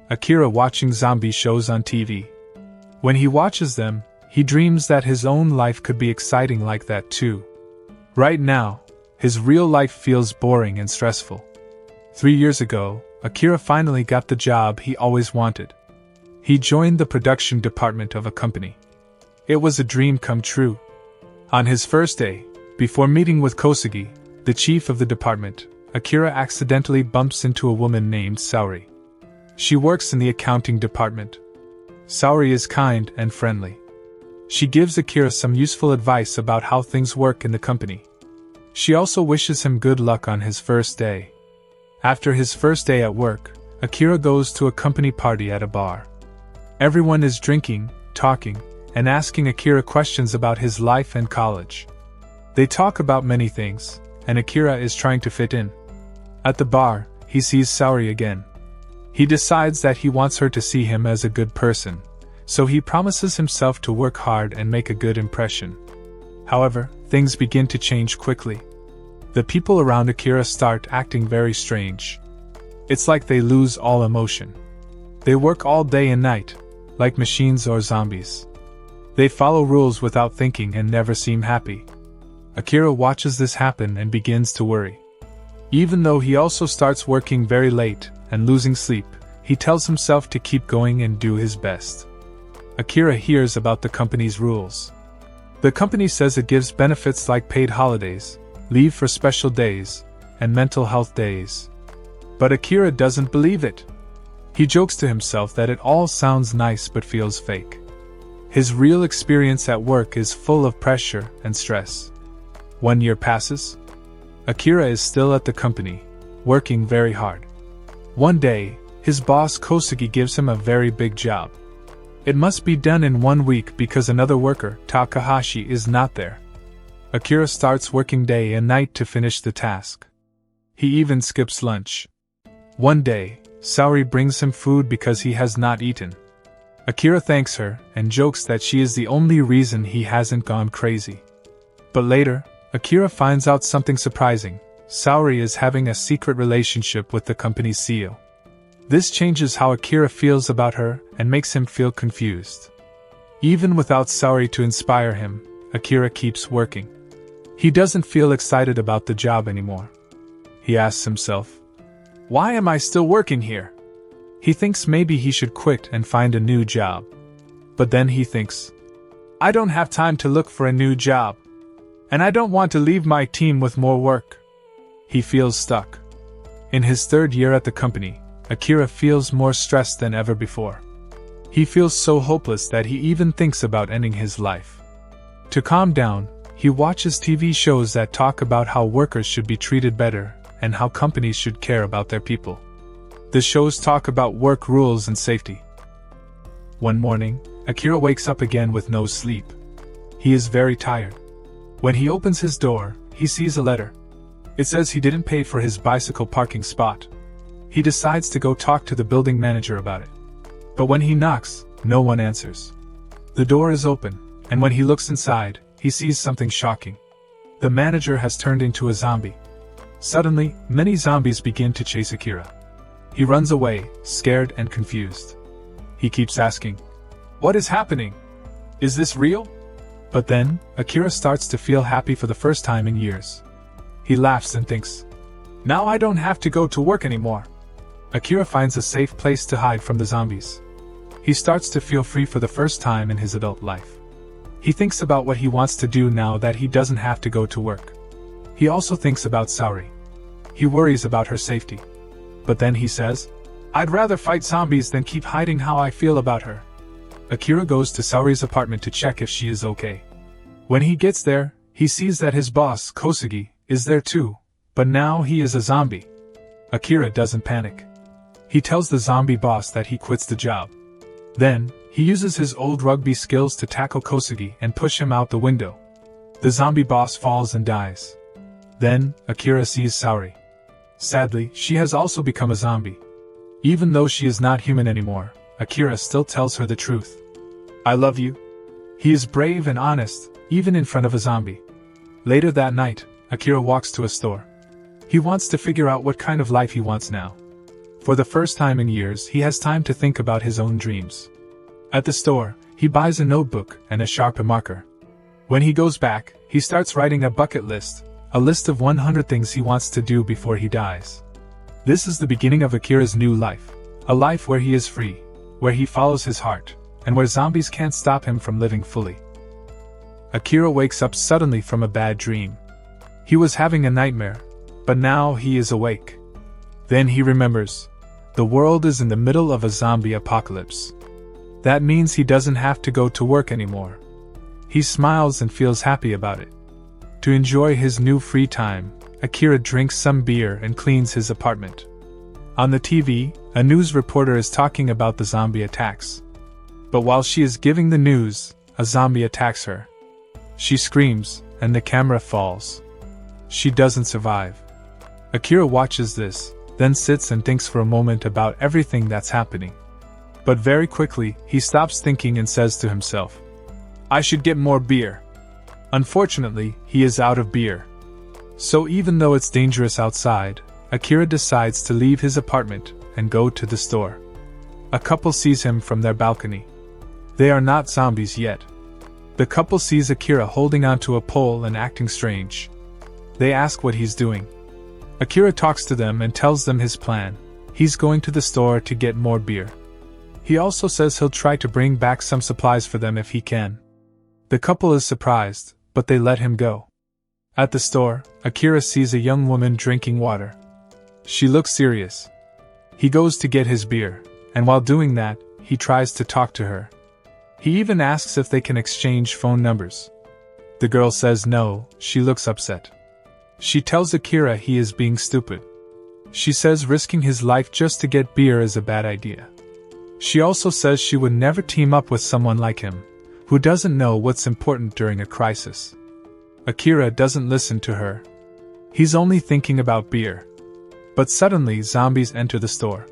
Akira watching zombie shows on TV. When he watches them, he dreams that his own life could be exciting like that too. Right now, his real life feels boring and stressful. 3 years ago, Akira finally got the job he always wanted. He joined the production department of a company. It was a dream come true. On his first day, before meeting with Kosugi, the chief of the department, Akira accidentally bumps into a woman named Saori. She works in the accounting department. Saori is kind and friendly. She gives Akira some useful advice about how things work in the company. She also wishes him good luck on his first day. After his first day at work, Akira goes to a company party at a bar. Everyone is drinking, talking, and asking Akira questions about his life and college. They talk about many things, and Akira is trying to fit in. At the bar, he sees Saori again. He decides that he wants her to see him as a good person, so he promises himself to work hard and make a good impression. However, things begin to change quickly. The people around Akira start acting very strange. It's like they lose all emotion. They work all day and night, like machines or zombies. They follow rules without thinking and never seem happy. Akira watches this happen and begins to worry. Even though he also starts working very late and losing sleep, he tells himself to keep going and do his best. Akira hears about the company's rules. The company says it gives benefits like paid holidays, leave for special days, and mental health days. But Akira doesn't believe it. He jokes to himself that it all sounds nice but feels fake. His real experience at work is full of pressure and stress. 1 year passes. Akira is still at the company, working very hard. One day, his boss Kosugi gives him a very big job. It must be done in 1 week because another worker, Takahashi, is not there. Akira starts working day and night to finish the task. He even skips lunch. One day, Saori brings him food because he has not eaten. Akira thanks her and jokes that she is the only reason he hasn't gone crazy. But later, Akira finds out something surprising. Saori is having a secret relationship with the company's CEO. This changes how Akira feels about her and makes him feel confused. Even without Saori to inspire him, Akira keeps working. He doesn't feel excited about the job anymore. He asks himself, "Why am I still working here?" He thinks maybe he should quit and find a new job. But then he thinks, "I don't have time to look for a new job. And I don't want to leave my team with more work." He feels stuck. In his 3rd year at the company, Akira feels more stressed than ever before. He feels so hopeless that he even thinks about ending his life. To calm down, he watches TV shows that talk about how workers should be treated better and how companies should care about their people. The shows talk about work rules and safety. One morning, Akira wakes up again with no sleep. He is very tired. When he opens his door, he sees a letter. It says he didn't pay for his bicycle parking spot. He decides to go talk to the building manager about it. But when he knocks, no one answers. The door is open, and when he looks inside, he sees something shocking. The manager has turned into a zombie. Suddenly, many zombies begin to chase Akira. He runs away, scared and confused. He keeps asking, "What is happening? Is this real?" But then, Akira starts to feel happy for the first time in years. He laughs and thinks, "Now I don't have to go to work anymore." Akira finds a safe place to hide from the zombies. He starts to feel free for the first time in his adult life. He thinks about what he wants to do now that he doesn't have to go to work. He also thinks about Saori. He worries about her safety. But then he says, "I'd rather fight zombies than keep hiding how I feel about her." Akira goes to Saori's apartment to check if she is okay. When he gets there, he sees that his boss, Kosugi, is there too, but now he is a zombie. Akira doesn't panic. He tells the zombie boss that he quits the job. Then, he uses his old rugby skills to tackle Kosugi and push him out the window. The zombie boss falls and dies. Then, Akira sees Saori. Sadly, she has also become a zombie. Even though she is not human anymore, Akira still tells her the truth. "I love you." He is brave and honest, even in front of a zombie. Later that night, Akira walks to a store. He wants to figure out what kind of life he wants now. For the first time in years, he has time to think about his own dreams. At the store, he buys a notebook and a Sharpie marker. When he goes back, he starts writing a bucket list, a list of 100 things he wants to do before he dies. This is the beginning of Akira's new life, a life where he is free, where he follows his heart, and where zombies can't stop him from living fully. Akira wakes up suddenly from a bad dream. He was having a nightmare, but now he is awake. Then he remembers. The world is in the middle of a zombie apocalypse. That means he doesn't have to go to work anymore. He smiles and feels happy about it. To enjoy his new free time, Akira drinks some beer and cleans his apartment. On the TV, a news reporter is talking about the zombie attacks. But while she is giving the news, a zombie attacks her. She screams, and the camera falls. She doesn't survive. Akira watches this, then sits and thinks for a moment about everything that's happening. But very quickly, he stops thinking and says to himself, "I should get more beer." Unfortunately, he is out of beer. So even though it's dangerous outside, Akira decides to leave his apartment and go to the store. A couple sees him from their balcony. They are not zombies yet. The couple sees Akira holding onto a pole and acting strange. They ask what he's doing. Akira talks to them and tells them his plan. He's going to the store to get more beer. He also says he'll try to bring back some supplies for them if he can. The couple is surprised, but they let him go. At the store, Akira sees a young woman drinking water. She looks serious. He goes to get his beer, and while doing that, he tries to talk to her. He even asks if they can exchange phone numbers. The girl says no. She looks upset. She tells Akira he is being stupid. She says risking his life just to get beer is a bad idea. She also says she would never team up with someone like him, who doesn't know what's important during a crisis. Akira doesn't listen to her. He's only thinking about beer. But suddenly zombies enter the store.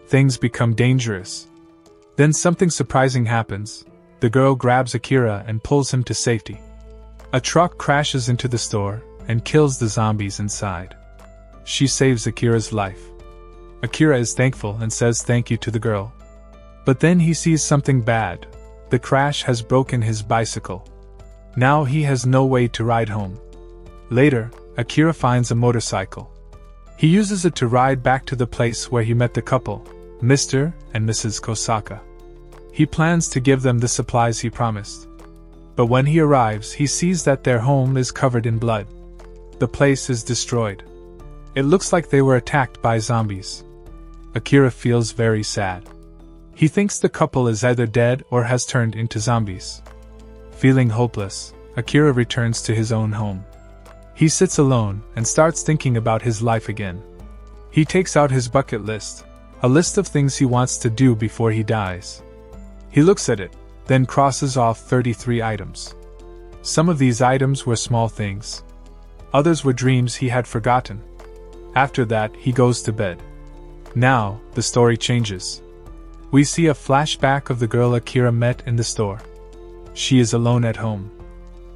Things become dangerous. Then something surprising happens. The girl grabs Akira and pulls him to safety. A truck crashes into the store and kills the zombies inside. She saves Akira's life. Akira is thankful and says thank you to the girl. But then he sees something bad. The crash has broken his bicycle. Now he has no way to ride home. Later, Akira finds a motorcycle. He uses it to ride back to the place where he met the couple, Mr. and Mrs. Kosaka. He plans to give them the supplies he promised. But when he arrives, he sees that their home is covered in blood. The place is destroyed. It looks like they were attacked by zombies. Akira feels very sad. He thinks the couple is either dead or has turned into zombies. Feeling hopeless, Akira returns to his own home. He sits alone and starts thinking about his life again. He takes out his bucket list, a list of things he wants to do before he dies. He looks at it, then crosses off 33 items. Some of these items were small things. Others were dreams he had forgotten. After that, he goes to bed. Now, the story changes. We see a flashback of the girl Akira met in the store. She is alone at home.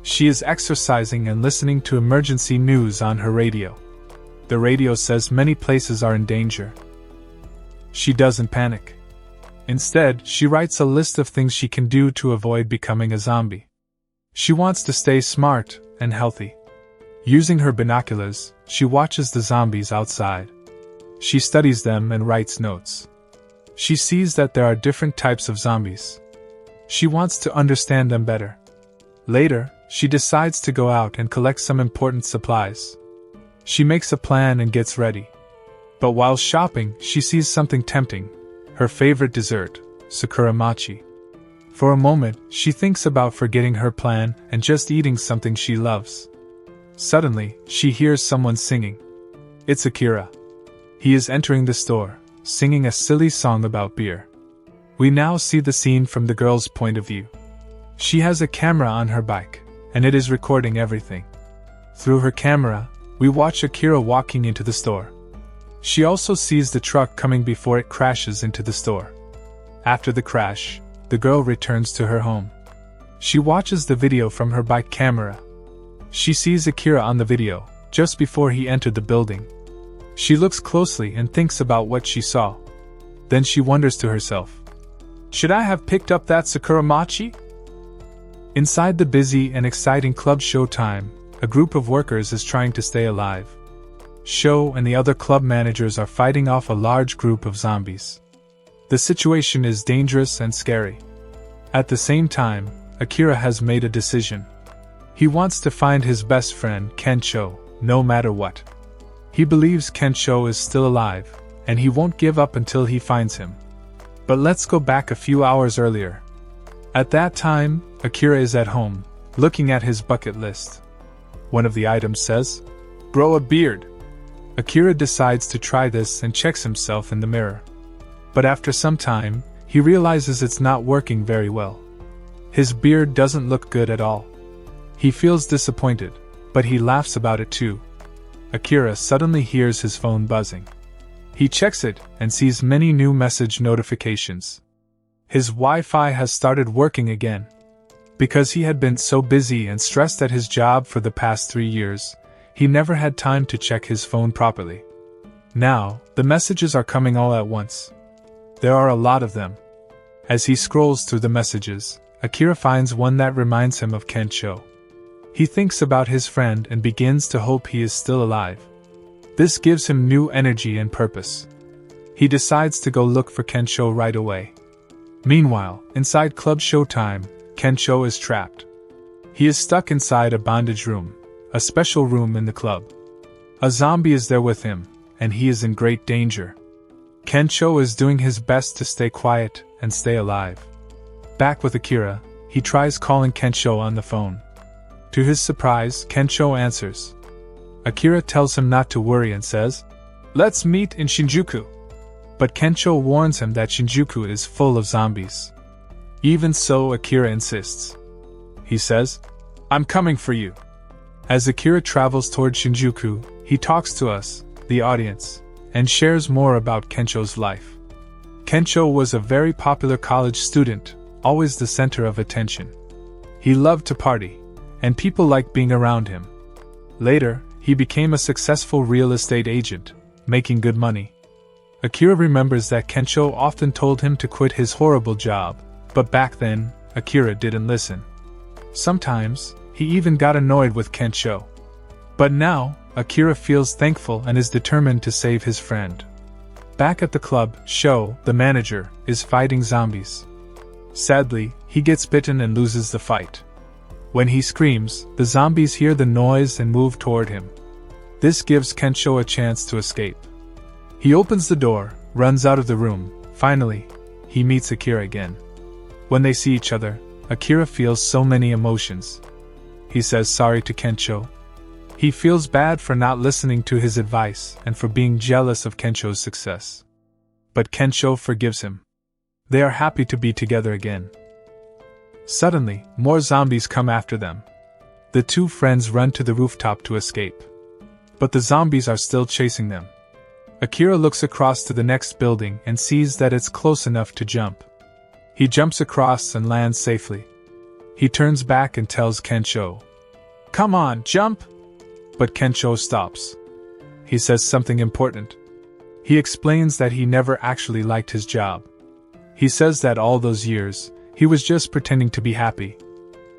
She is exercising and listening to emergency news on her radio. The radio says many places are in danger. She doesn't panic. Instead, she writes a list of things she can do to avoid becoming a zombie. She wants to stay smart and healthy. Using her binoculars, she watches the zombies outside. She studies them and writes notes. She sees that there are different types of zombies. She wants to understand them better. Later, she decides to go out and collect some important supplies. She makes a plan and gets ready. But while shopping, she sees something tempting. Her favorite dessert, sakura machi. For a moment, she thinks about forgetting her plan and just eating something she loves. Suddenly, she hears someone singing. It's Akira. He is entering the store, singing a silly song about beer. We now see the scene from the girl's point of view. She has a camera on her bike, and it is recording everything. Through her camera, we watch Akira walking into the store. She also sees the truck coming before it crashes into the store. After the crash, the girl returns to her home. She watches the video from her bike camera. She sees Akira on the video, just before he entered the building. She looks closely and thinks about what she saw. Then she wonders to herself, should I have picked up that Sakura Machi? Inside the busy and exciting club Showtime, a group of workers is trying to stay alive. Sho and the other club managers are fighting off a large group of zombies. The situation is dangerous and scary. At the same time, Akira has made a decision. He wants to find his best friend, Kencho, no matter what. He believes Kencho is still alive, and he won't give up until he finds him. But let's go back a few hours earlier. At that time, Akira is at home, looking at his bucket list. One of the items says, grow a beard. Akira decides to try this and checks himself in the mirror. But after some time, he realizes it's not working very well. His beard doesn't look good at all. He feels disappointed, but he laughs about it too. Akira suddenly hears his phone buzzing. He checks it and sees many new message notifications. His Wi-Fi has started working again. Because he had been so busy and stressed at his job for the past 3 years, he never had time to check his phone properly. Now, the messages are coming all at once. There are a lot of them. As he scrolls through the messages, Akira finds one that reminds him of Kencho. He thinks about his friend and begins to hope he is still alive. This gives him new energy and purpose. He decides to go look for Kencho right away. Meanwhile, inside Club Showtime, Kencho is trapped. He is stuck inside a bondage room, a special room in the club. A zombie is there with him, and he is in great danger. Kencho is doing his best to stay quiet and stay alive. Back with Akira, he tries calling Kencho on the phone. To his surprise, Kencho answers. Akira tells him not to worry and says, let's meet in Shinjuku. But Kencho warns him that Shinjuku is full of zombies. Even so, Akira insists. He says, I'm coming for you. As Akira travels toward Shinjuku, he talks to us, the audience, and shares more about Kencho's life. Kencho was a very popular college student, always the center of attention. He loved to party, and people liked being around him. Later, he became a successful real estate agent, making good money. Akira remembers that Kencho often told him to quit his horrible job, but back then, Akira didn't listen. Sometimes, he even got annoyed with Kencho. But now, Akira feels thankful and is determined to save his friend. Back at the club, Sho, the manager, is fighting zombies. Sadly, he gets bitten and loses the fight. When he screams, the zombies hear the noise and move toward him. This gives Kencho a chance to escape. He opens the door, runs out of the room. Finally, he meets Akira again. When they see each other, Akira feels so many emotions. He says sorry to Kencho. He feels bad for not listening to his advice and for being jealous of Kencho's success. But Kencho forgives him. They are happy to be together again. Suddenly, more zombies come after them. The two friends run to the rooftop to escape. But the zombies are still chasing them. Akira looks across to the next building and sees that it's close enough to jump. He jumps across and lands safely. He turns back and tells Kencho, "Come on, jump!" But Kencho stops. He says something important. He explains that he never actually liked his job. He says that all those years, he was just pretending to be happy.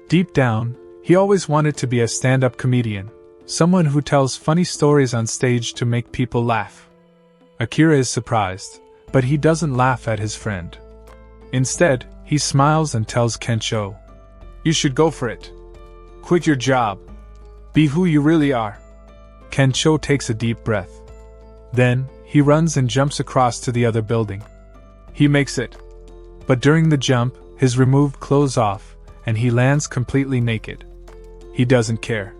Deep down, he always wanted to be a stand-up comedian, someone who tells funny stories on stage to make people laugh. Akira is surprised, but he doesn't laugh at his friend. Instead, he smiles and tells Kencho, "You should go for it. Quit your job. Be who you really are." Kencho takes a deep breath. Then, he runs and jumps across to the other building. He makes it. But during the jump, his removed clothes off, and he lands completely naked. He doesn't care.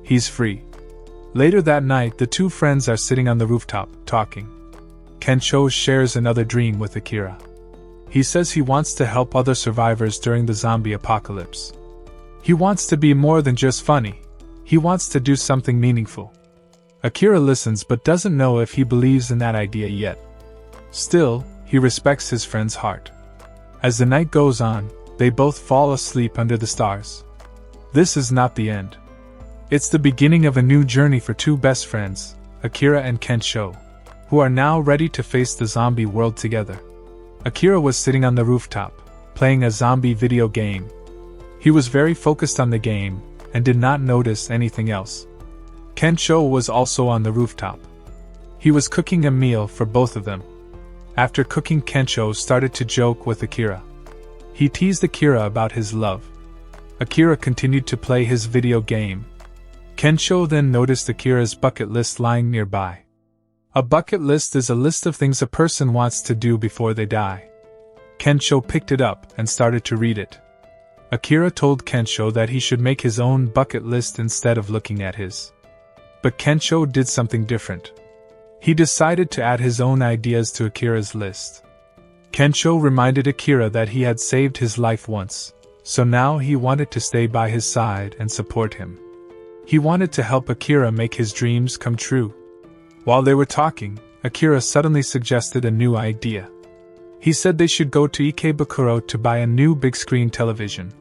He's free. Later that night, the two friends are sitting on the rooftop, talking. Kencho shares another dream with Akira. He says he wants to help other survivors during the zombie apocalypse. He wants to be more than just funny. He wants to do something meaningful. Akira listens but doesn't know if he believes in that idea yet. Still, he respects his friend's heart. As the night goes on, they both fall asleep under the stars. This is not the end. It's the beginning of a new journey for two best friends, Akira and Kencho, who are now ready to face the zombie world together. Akira was sitting on the rooftop, playing a zombie video game. He was very focused on the game, and did not notice anything else. Kencho was also on the rooftop. He was cooking a meal for both of them. After cooking, Kencho started to joke with Akira. He teased Akira about his love. Akira continued to play his video game. Kencho then noticed Akira's bucket list lying nearby. A bucket list is a list of things a person wants to do before they die. Kencho picked it up and started to read it. Akira told Kencho that he should make his own bucket list instead of looking at his. But Kencho did something different. He decided to add his own ideas to Akira's list. Kencho reminded Akira that he had saved his life once, so now he wanted to stay by his side and support him. He wanted to help Akira make his dreams come true. While they were talking, Akira suddenly suggested a new idea. He said they should go to Ikebukuro to buy a new big-screen television.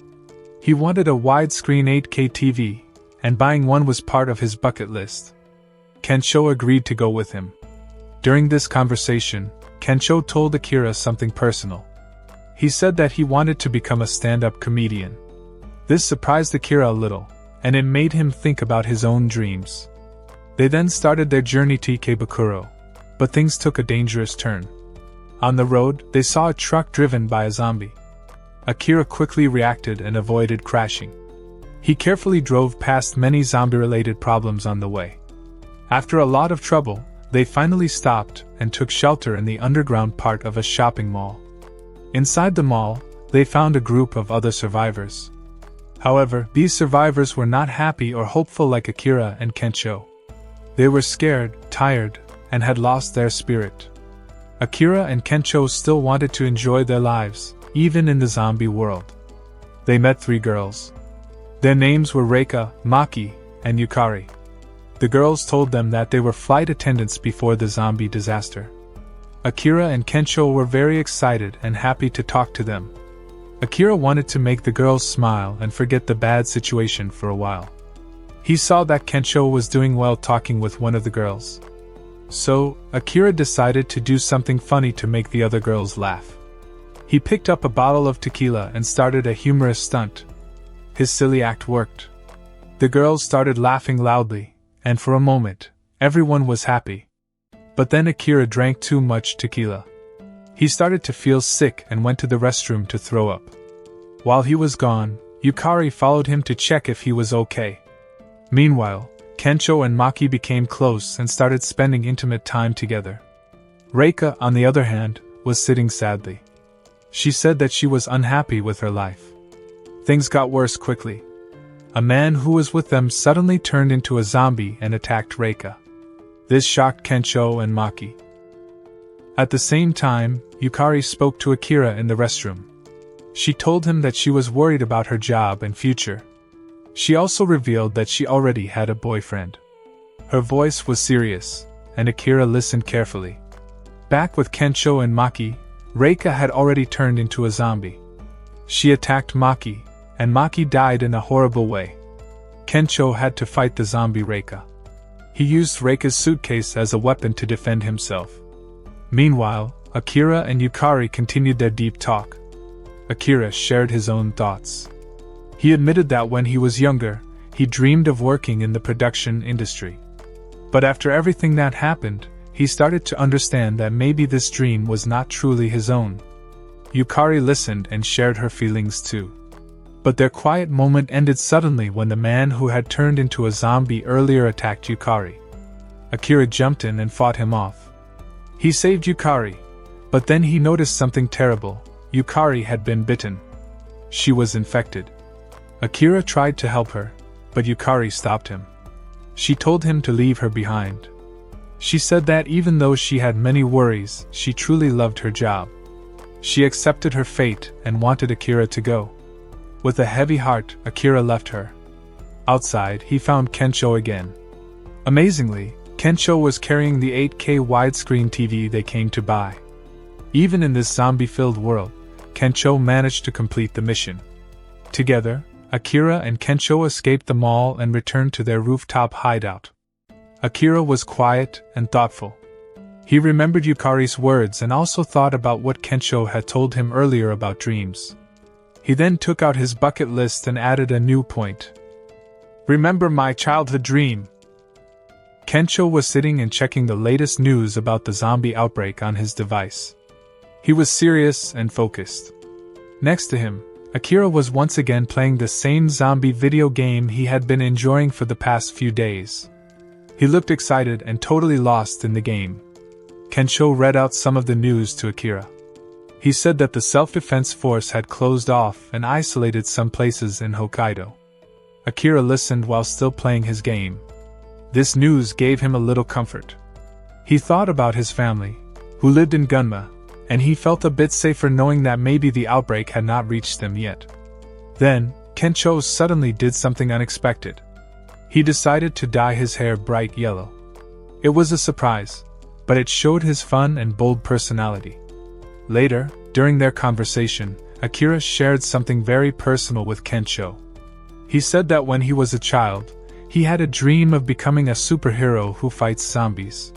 He wanted a widescreen 8K TV, and buying one was part of his bucket list. Kencho agreed to go with him. During this conversation, Kencho told Akira something personal. He said that he wanted to become a stand-up comedian. This surprised Akira a little, and it made him think about his own dreams. They then started their journey to Ikebukuro, but things took a dangerous turn. On the road, they saw a truck driven by a zombie. Akira quickly reacted and avoided crashing. He carefully drove past many zombie-related problems on the way. After a lot of trouble, they finally stopped and took shelter in the underground part of a shopping mall. Inside the mall, they found a group of other survivors. However, these survivors were not happy or hopeful like Akira and Kencho. They were scared, tired, and had lost their spirit. Akira and Kencho still wanted to enjoy their lives, even in the zombie world. They met 3 girls. Their names were Reika, Maki, and Yukari. The girls told them that they were flight attendants before the zombie disaster. Akira and Kencho were very excited and happy to talk to them. Akira wanted to make the girls smile and forget the bad situation for a while. He saw that Kencho was doing well talking with one of the girls. So, Akira decided to do something funny to make the other girls laugh. He picked up a bottle of tequila and started a humorous stunt. His silly act worked. The girls started laughing loudly, and for a moment, everyone was happy. But then Akira drank too much tequila. He started to feel sick and went to the restroom to throw up. While he was gone, Yukari followed him to check if he was okay. Meanwhile, Kencho and Maki became close and started spending intimate time together. Reika, on the other hand, was sitting sadly. She said that she was unhappy with her life. Things got worse quickly. A man who was with them suddenly turned into a zombie and attacked Reika. This shocked Kencho and Maki. At the same time, Yukari spoke to Akira in the restroom. She told him that she was worried about her job and future. She also revealed that she already had a boyfriend. Her voice was serious, and Akira listened carefully. Back with Kencho and Maki, Reika had already turned into a zombie. She attacked Maki, and Maki died in a horrible way. Kencho had to fight the zombie Reika. He used Reika's suitcase as a weapon to defend himself. Meanwhile, Akira and Yukari continued their deep talk. Akira shared his own thoughts. He admitted that when he was younger, he dreamed of working in the production industry. But after everything that happened, he started to understand that maybe this dream was not truly his own. Yukari listened and shared her feelings too. But their quiet moment ended suddenly when the man who had turned into a zombie earlier attacked Yukari. Akira jumped in and fought him off. He saved Yukari, but then he noticed something terrible. Yukari had been bitten. She was infected. Akira tried to help her, but Yukari stopped him. She told him to leave her behind. She said that even though she had many worries, she truly loved her job. She accepted her fate and wanted Akira to go. With a heavy heart, Akira left her. Outside, he found Kencho again. Amazingly, Kencho was carrying the 8K widescreen TV they came to buy. Even in this zombie-filled world, Kencho managed to complete the mission. Together, Akira and Kencho escaped the mall and returned to their rooftop hideout. Akira was quiet and thoughtful. He remembered Yukari's words and also thought about what Kencho had told him earlier about dreams. He then took out his bucket list and added a new point. Remember my childhood dream. Kencho was sitting and checking the latest news about the zombie outbreak on his device. He was serious and focused. Next to him, Akira was once again playing the same zombie video game he had been enjoying for the past few days. He looked excited and totally lost in the game. Kencho read out some of the news to Akira. He said that the self-defense force had closed off and isolated some places in Hokkaido. Akira listened while still playing his game. This news gave him a little comfort. He thought about his family, who lived in Gunma, and he felt a bit safer knowing that maybe the outbreak had not reached them yet. Then, Kencho suddenly did something unexpected. He decided to dye his hair bright yellow. It was a surprise, but it showed his fun and bold personality. Later, during their conversation, Akira shared something very personal with Kencho. He said that when he was a child, he had a dream of becoming a superhero who fights zombies.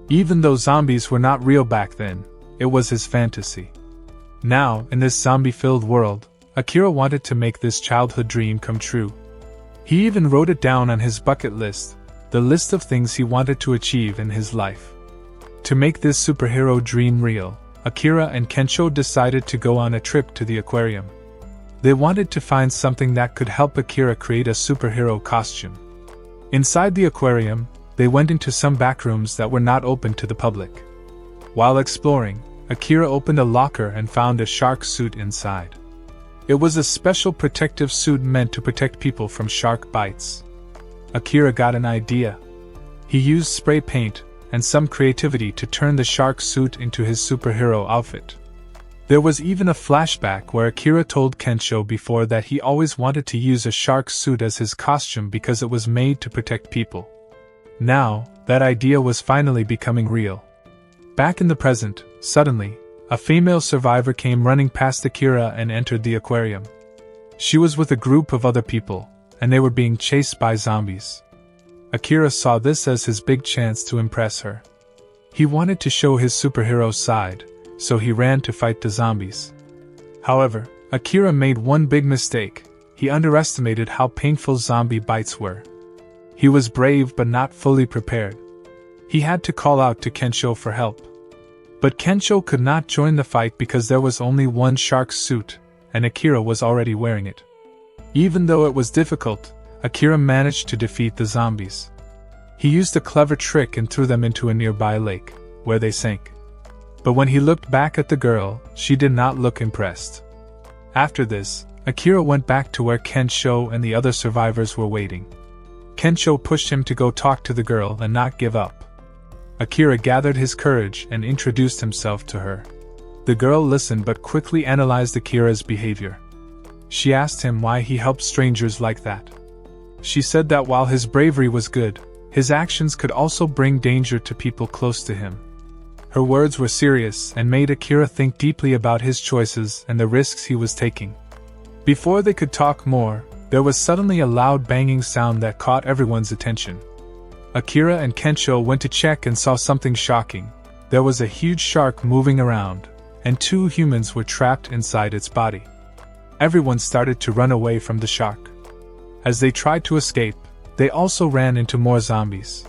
Even though zombies were not real back then, it was his fantasy. Now, in this zombie-filled world, Akira wanted to make this childhood dream come true. He even wrote it down on his bucket list, the list of things he wanted to achieve in his life. To make this superhero dream real, Akira and Kencho decided to go on a trip to the aquarium. They wanted to find something that could help Akira create a superhero costume. Inside the aquarium, they went into some back rooms that were not open to the public. While exploring, Akira opened a locker and found a shark suit inside. It was a special protective suit meant to protect people from shark bites. Akira got an idea. He used spray paint and some creativity to turn the shark suit into his superhero outfit. There was even a flashback where Akira told Kencho before that he always wanted to use a shark suit as his costume because it was made to protect people. Now, that idea was finally becoming real. Back in the present, suddenly, a female survivor came running past Akira and entered the aquarium. She was with a group of other people, and they were being chased by zombies. Akira saw this as his big chance to impress her. He wanted to show his superhero side, so he ran to fight the zombies. However, Akira made one big mistake. He underestimated how painful zombie bites were. He was brave but not fully prepared. He had to call out to Kencho for help. But Kencho could not join the fight because there was only one shark suit, and Akira was already wearing it. Even though it was difficult, Akira managed to defeat the zombies. He used a clever trick and threw them into a nearby lake, where they sank. But when he looked back at the girl, she did not look impressed. After this, Akira went back to where Kencho and the other survivors were waiting. Kencho pushed him to go talk to the girl and not give up. Akira gathered his courage and introduced himself to her. The girl listened but quickly analyzed Akira's behavior. She asked him why he helped strangers like that. She said that while his bravery was good, his actions could also bring danger to people close to him. Her words were serious and made Akira think deeply about his choices and the risks he was taking. Before they could talk more, there was suddenly a loud banging sound that caught everyone's attention. Akira and Kencho went to check and saw something shocking. There was a huge shark moving around, and two humans were trapped inside its body. Everyone started to run away from the shark. As they tried to escape, they also ran into more zombies.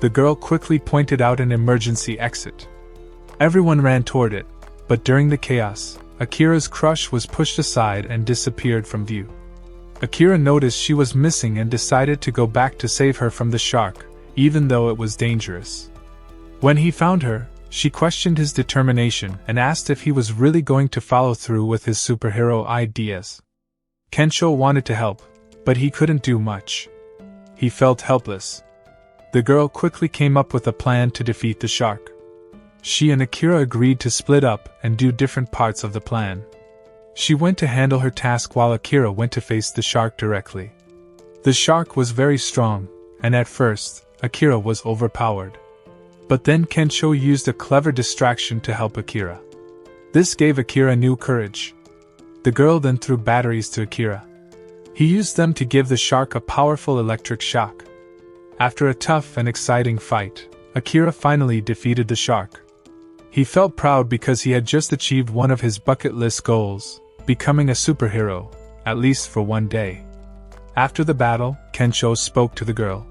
The girl quickly pointed out an emergency exit. Everyone ran toward it, but during the chaos, Akira's crush was pushed aside and disappeared from view. Akira noticed she was missing and decided to go back to save her from the shark, even though it was dangerous. When he found her, she questioned his determination and asked if he was really going to follow through with his superhero ideas. Kencho wanted to help, but he couldn't do much. He felt helpless. The girl quickly came up with a plan to defeat the shark. She and Akira agreed to split up and do different parts of the plan. She went to handle her task while Akira went to face the shark directly. The shark was very strong, and at first, Akira was overpowered. But then Kencho used a clever distraction to help Akira. This gave Akira new courage. The girl then threw batteries to Akira. He used them to give the shark a powerful electric shock. After a tough and exciting fight, Akira finally defeated the shark. He felt proud because he had just achieved one of his bucket list goals, becoming a superhero, at least for one day. After the battle, Kencho spoke to the girl.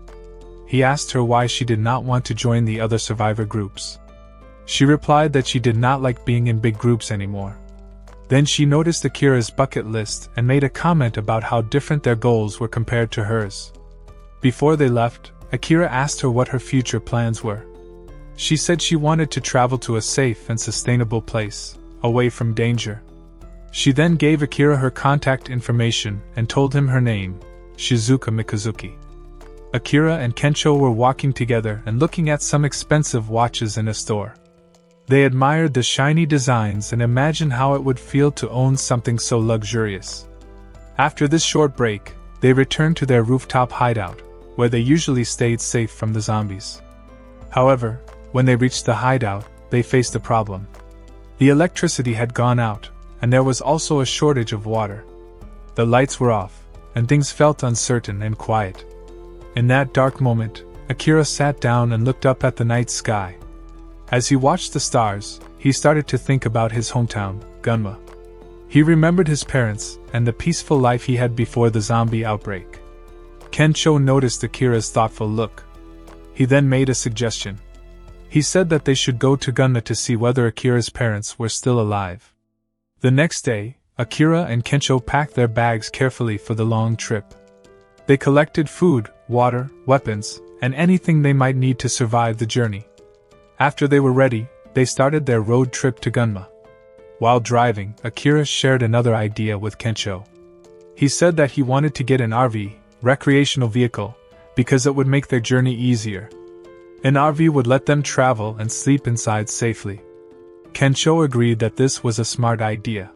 He asked her why she did not want to join the other survivor groups. She replied that she did not like being in big groups anymore. Then she noticed Akira's bucket list and made a comment about how different their goals were compared to hers. Before they left, Akira asked her what her future plans were. She said she wanted to travel to a safe and sustainable place, away from danger. She then gave Akira her contact information and told him her name, Shizuka Mikazuki. Akira and Kencho were walking together and looking at some expensive watches in a store. They admired the shiny designs and imagined how it would feel to own something so luxurious. After this short break, they returned to their rooftop hideout, where they usually stayed safe from the zombies. However, when they reached the hideout, they faced a problem. The electricity had gone out, and there was also a shortage of water. The lights were off, and things felt uncertain and quiet. In that dark moment, Akira sat down and looked up at the night sky. As he watched the stars, he started to think about his hometown, Gunma. He remembered his parents and the peaceful life he had before the zombie outbreak. Kencho noticed Akira's thoughtful look. He then made a suggestion. He said that they should go to Gunma to see whether Akira's parents were still alive. The next day, Akira and Kencho packed their bags carefully for the long trip. They collected food, water, weapons, and anything they might need to survive the journey. After they were ready, they started their road trip to Gunma. While driving, Akira shared another idea with Kencho. He said that he wanted to get an RV, recreational vehicle, because it would make their journey easier. An RV would let them travel and sleep inside safely. Kencho agreed that this was a smart idea.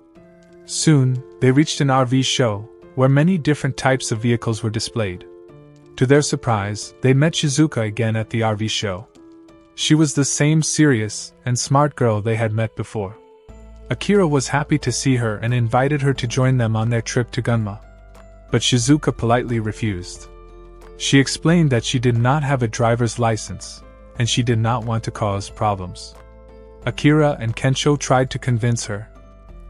Soon, they reached an RV show, where many different types of vehicles were displayed. To their surprise, they met Shizuka again at the RV show. She was the same serious and smart girl they had met before. Akira was happy to see her and invited her to join them on their trip to Gunma. But Shizuka politely refused. She explained that she did not have a driver's license, and she did not want to cause problems. Akira and Kencho tried to convince her.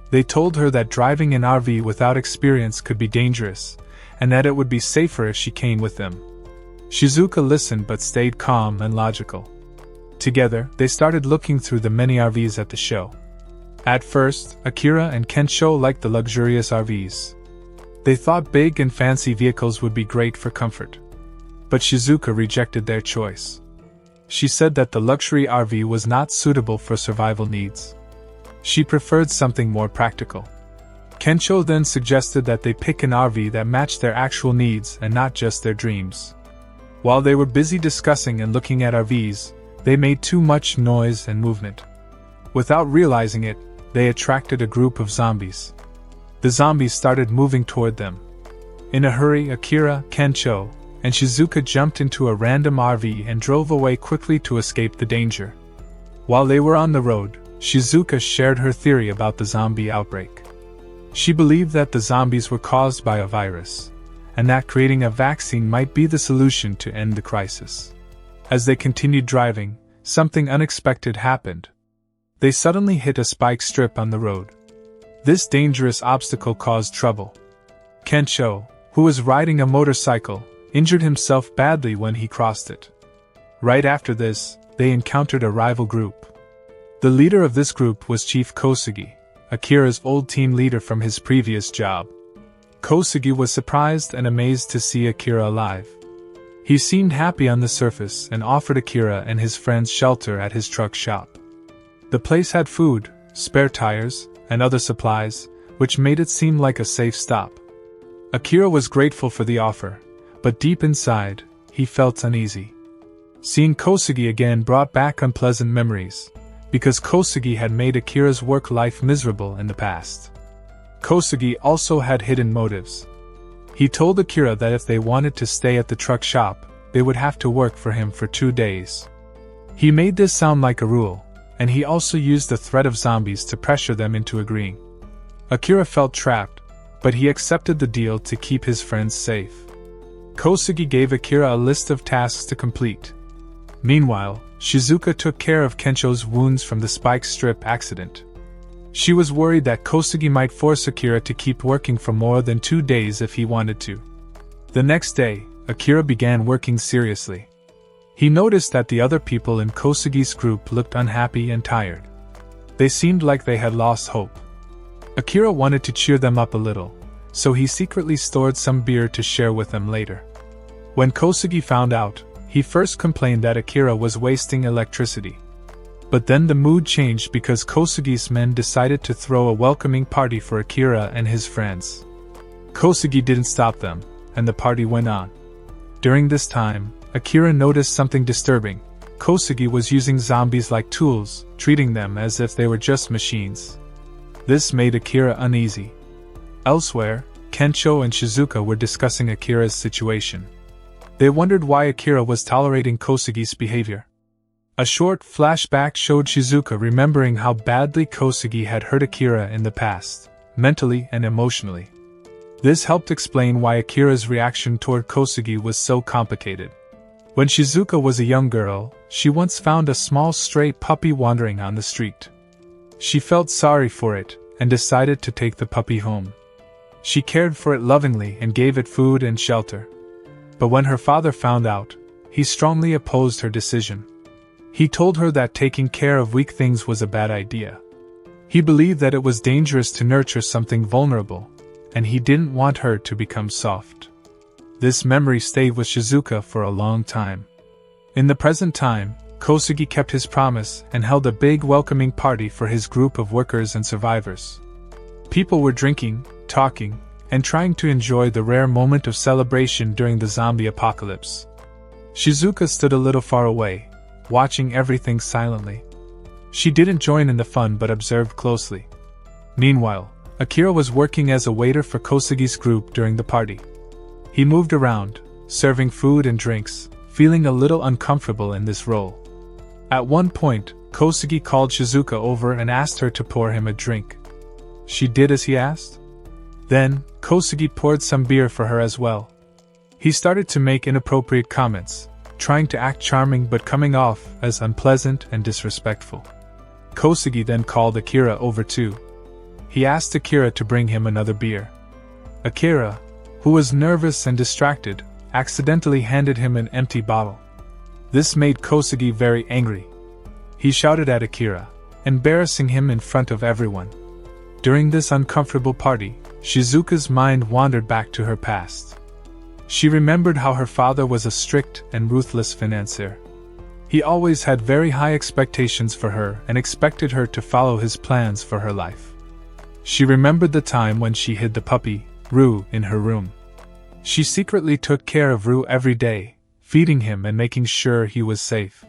They told her that driving an RV without experience could be dangerous, and that it would be safer if she came with them. Shizuka listened but stayed calm and logical. Together, they started looking through the many RVs at the show. At first, Akira and Kencho liked the luxurious RVs. They thought big and fancy vehicles would be great for comfort. But Shizuka rejected their choice. She said that the luxury RV was not suitable for survival needs. She preferred something more practical. Kencho then suggested that they pick an RV that matched their actual needs and not just their dreams. While they were busy discussing and looking at RVs, they made too much noise and movement. Without realizing it, they attracted a group of zombies. The zombies started moving toward them. In a hurry, Akira, Kencho, and Shizuka jumped into a random RV and drove away quickly to escape the danger. While they were on the road, Shizuka shared her theory about the zombie outbreak. She believed that the zombies were caused by a virus, and that creating a vaccine might be the solution to end the crisis. As they continued driving, something unexpected happened. They suddenly hit a spike strip on the road. This dangerous obstacle caused trouble. Kencho, who was riding a motorcycle, injured himself badly when he crossed it. Right after this, they encountered a rival group. The leader of this group was Chief Kosugi, Akira's old team leader from his previous job. Kosugi was surprised and amazed to see Akira alive. He seemed happy on the surface and offered Akira and his friends shelter at his truck shop. The place had food, spare tires, and other supplies, which made it seem like a safe stop. Akira was grateful for the offer, but deep inside, he felt uneasy. Seeing Kosugi again brought back unpleasant memories, because Kosugi had made Akira's work life miserable in the past. Kosugi also had hidden motives. He told Akira that if they wanted to stay at the truck shop, they would have to work for him for 2 days. He made this sound like a rule, and he also used the threat of zombies to pressure them into agreeing. Akira felt trapped, but he accepted the deal to keep his friends safe. Kosugi gave Akira a list of tasks to complete. Meanwhile, Shizuka took care of Kencho's wounds from the spike strip accident. She was worried that Kosugi might force Akira to keep working for more than 2 days if he wanted to. The next day, Akira began working seriously. He noticed that the other people in Kosugi's group looked unhappy and tired. They seemed like they had lost hope. Akira wanted to cheer them up a little, so he secretly stored some beer to share with them later. When Kosugi found out, he first complained that Akira was wasting electricity. But then the mood changed because Kosugi's men decided to throw a welcoming party for Akira and his friends. Kosugi didn't stop them, and the party went on. During this time, Akira noticed something disturbing. Kosugi was using zombies like tools, treating them as if they were just machines. This made Akira uneasy. Elsewhere, Kencho and Shizuka were discussing Akira's situation. They wondered why Akira was tolerating Kosugi's behavior. A short flashback showed Shizuka remembering how badly Kosugi had hurt Akira in the past, mentally and emotionally. This helped explain why Akira's reaction toward Kosugi was so complicated. When Shizuka was a young girl, she once found a small stray puppy wandering on the street. She felt sorry for it and decided to take the puppy home. She cared for it lovingly and gave it food and shelter. But when her father found out, he strongly opposed her decision. He told her that taking care of weak things was a bad idea. He believed that it was dangerous to nurture something vulnerable, and he didn't want her to become soft. This memory stayed with Shizuka for a long time. In the present time, Kosugi kept his promise and held a big welcoming party for his group of workers and survivors. People were drinking, talking, and trying to enjoy the rare moment of celebration during the zombie apocalypse. Shizuka stood a little far away, watching everything silently. She didn't join in the fun but observed closely. Meanwhile, Akira was working as a waiter for Kosugi's group during the party. He moved around, serving food and drinks, feeling a little uncomfortable in this role. At one point, Kosugi called Shizuka over and asked her to pour him a drink. She did as he asked. Then, Kosugi poured some beer for her as well. He started to make inappropriate comments, trying to act charming but coming off as unpleasant and disrespectful. Kosugi then called Akira over too. He asked Akira to bring him another beer. Akira, who was nervous and distracted, accidentally handed him an empty bottle. This made Kosugi very angry. He shouted at Akira, embarrassing him in front of everyone. During this uncomfortable party, Shizuka's mind wandered back to her past. She remembered how her father was a strict and ruthless financier. He always had very high expectations for her and expected her to follow his plans for her life. She remembered the time when she hid the puppy, Rue, in her room. She secretly took care of Rue every day, feeding him and making sure he was safe.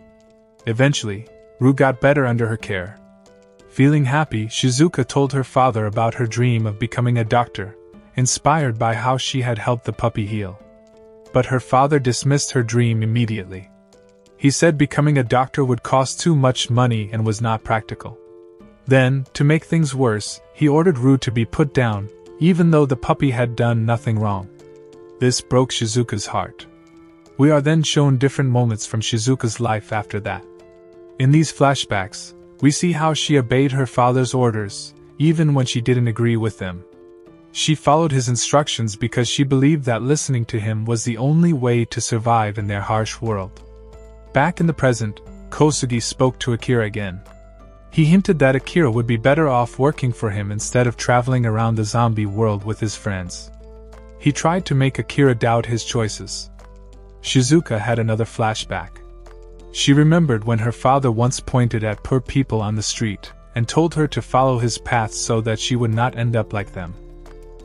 Eventually, Rue got better under her care. Feeling happy, Shizuka told her father about her dream of becoming a doctor, inspired by how she had helped the puppy heal. But her father dismissed her dream immediately. He said becoming a doctor would cost too much money and was not practical. Then, to make things worse, he ordered Rue to be put down, even though the puppy had done nothing wrong. This broke Shizuka's heart. We are then shown different moments from Shizuka's life after that. In these flashbacks, we see how she obeyed her father's orders, even when she didn't agree with them. She followed his instructions because she believed that listening to him was the only way to survive in their harsh world. Back in the present, Kosugi spoke to Akira again. He hinted that Akira would be better off working for him instead of traveling around the zombie world with his friends. He tried to make Akira doubt his choices. Shizuka had another flashback. She remembered when her father once pointed at poor people on the street and told her to follow his path so that she would not end up like them.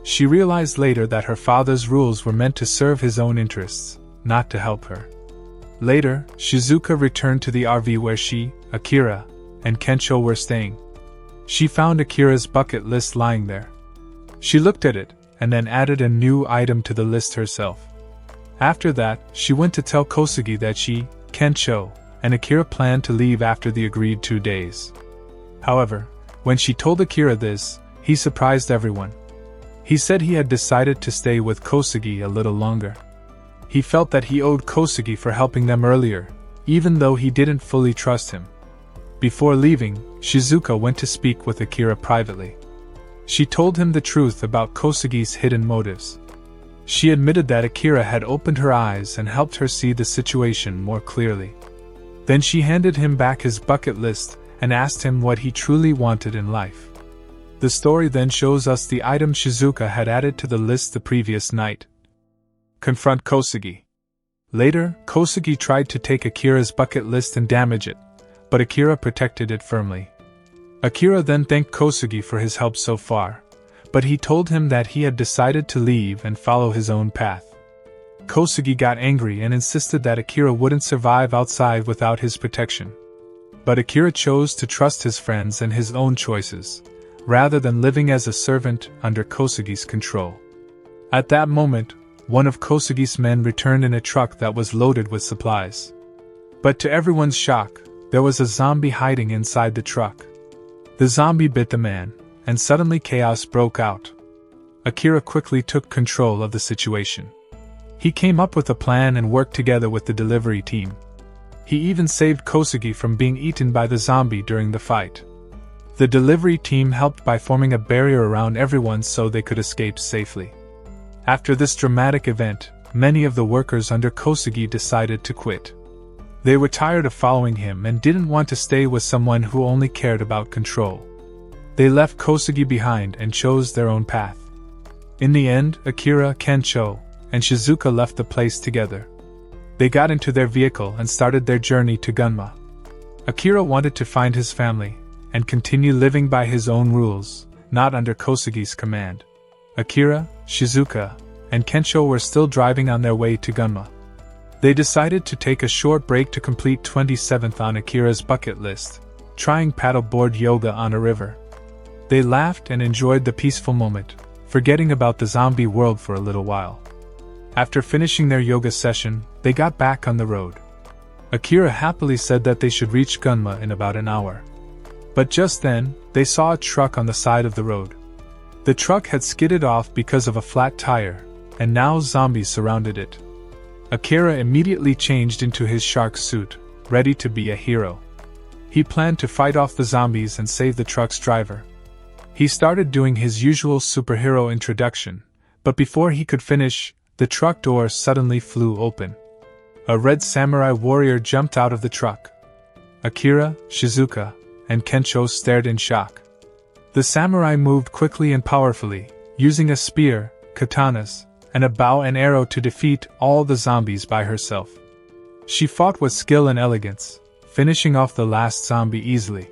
She realized later that her father's rules were meant to serve his own interests, not to help her. Later, Shizuka returned to the RV where she, Akira, and Kencho were staying. She found Akira's bucket list lying there. She looked at it, and then added a new item to the list herself. After that, she went to tell Kosugi that she, Kencho, and Akira planned to leave after the agreed 2 days. However, when she told Akira this, he surprised everyone. He said he had decided to stay with Kosugi a little longer. He felt that he owed Kosugi for helping them earlier, even though he didn't fully trust him. Before leaving, Shizuka went to speak with Akira privately. She told him the truth about Kosugi's hidden motives. She admitted that Akira had opened her eyes and helped her see the situation more clearly. Then she handed him back his bucket list and asked him what he truly wanted in life. The story then shows us the item Shizuka had added to the list the previous night. Confront Kosugi. Later, Kosugi tried to take Akira's bucket list and damage it, but Akira protected it firmly. Akira then thanked Kosugi for his help so far, but he told him that he had decided to leave and follow his own path. Kosugi got angry and insisted that Akira wouldn't survive outside without his protection. But Akira chose to trust his friends and his own choices, rather than living as a servant under Kosugi's control. At that moment, one of Kosugi's men returned in a truck that was loaded with supplies. But to everyone's shock, there was a zombie hiding inside the truck. The zombie bit the man, and suddenly chaos broke out. Akira quickly took control of the situation. He came up with a plan and worked together with the delivery team. He even saved Kosugi from being eaten by the zombie during the fight. The delivery team helped by forming a barrier around everyone so they could escape safely. After this dramatic event, many of the workers under Kosugi decided to quit. They were tired of following him and didn't want to stay with someone who only cared about control. They left Kosugi behind and chose their own path. In the end, Akira, Kencho, and Shizuka left the place together. They got into their vehicle and started their journey to Gunma. Akira wanted to find his family and continue living by his own rules, not under Kosugi's command. Akira, Shizuka, and Kencho were still driving on their way to Gunma. They decided to take a short break to complete 27th on Akira's bucket list, trying paddleboard yoga on a river. They laughed and enjoyed the peaceful moment, forgetting about the zombie world for a little while. After finishing their yoga session, they got back on the road. Akira happily said that they should reach Gunma in about an hour. But just then, they saw a truck on the side of the road. The truck had skidded off because of a flat tire, and now zombies surrounded it. Akira immediately changed into his shark suit, ready to be a hero. He planned to fight off the zombies and save the truck's driver. He started doing his usual superhero introduction, but before he could finish, the truck door suddenly flew open. A red samurai warrior jumped out of the truck. Akira, Shizuka, and Kencho stared in shock. The samurai moved quickly and powerfully, using a spear, katanas, and a bow and arrow to defeat all the zombies by herself. She fought with skill and elegance, finishing off the last zombie easily.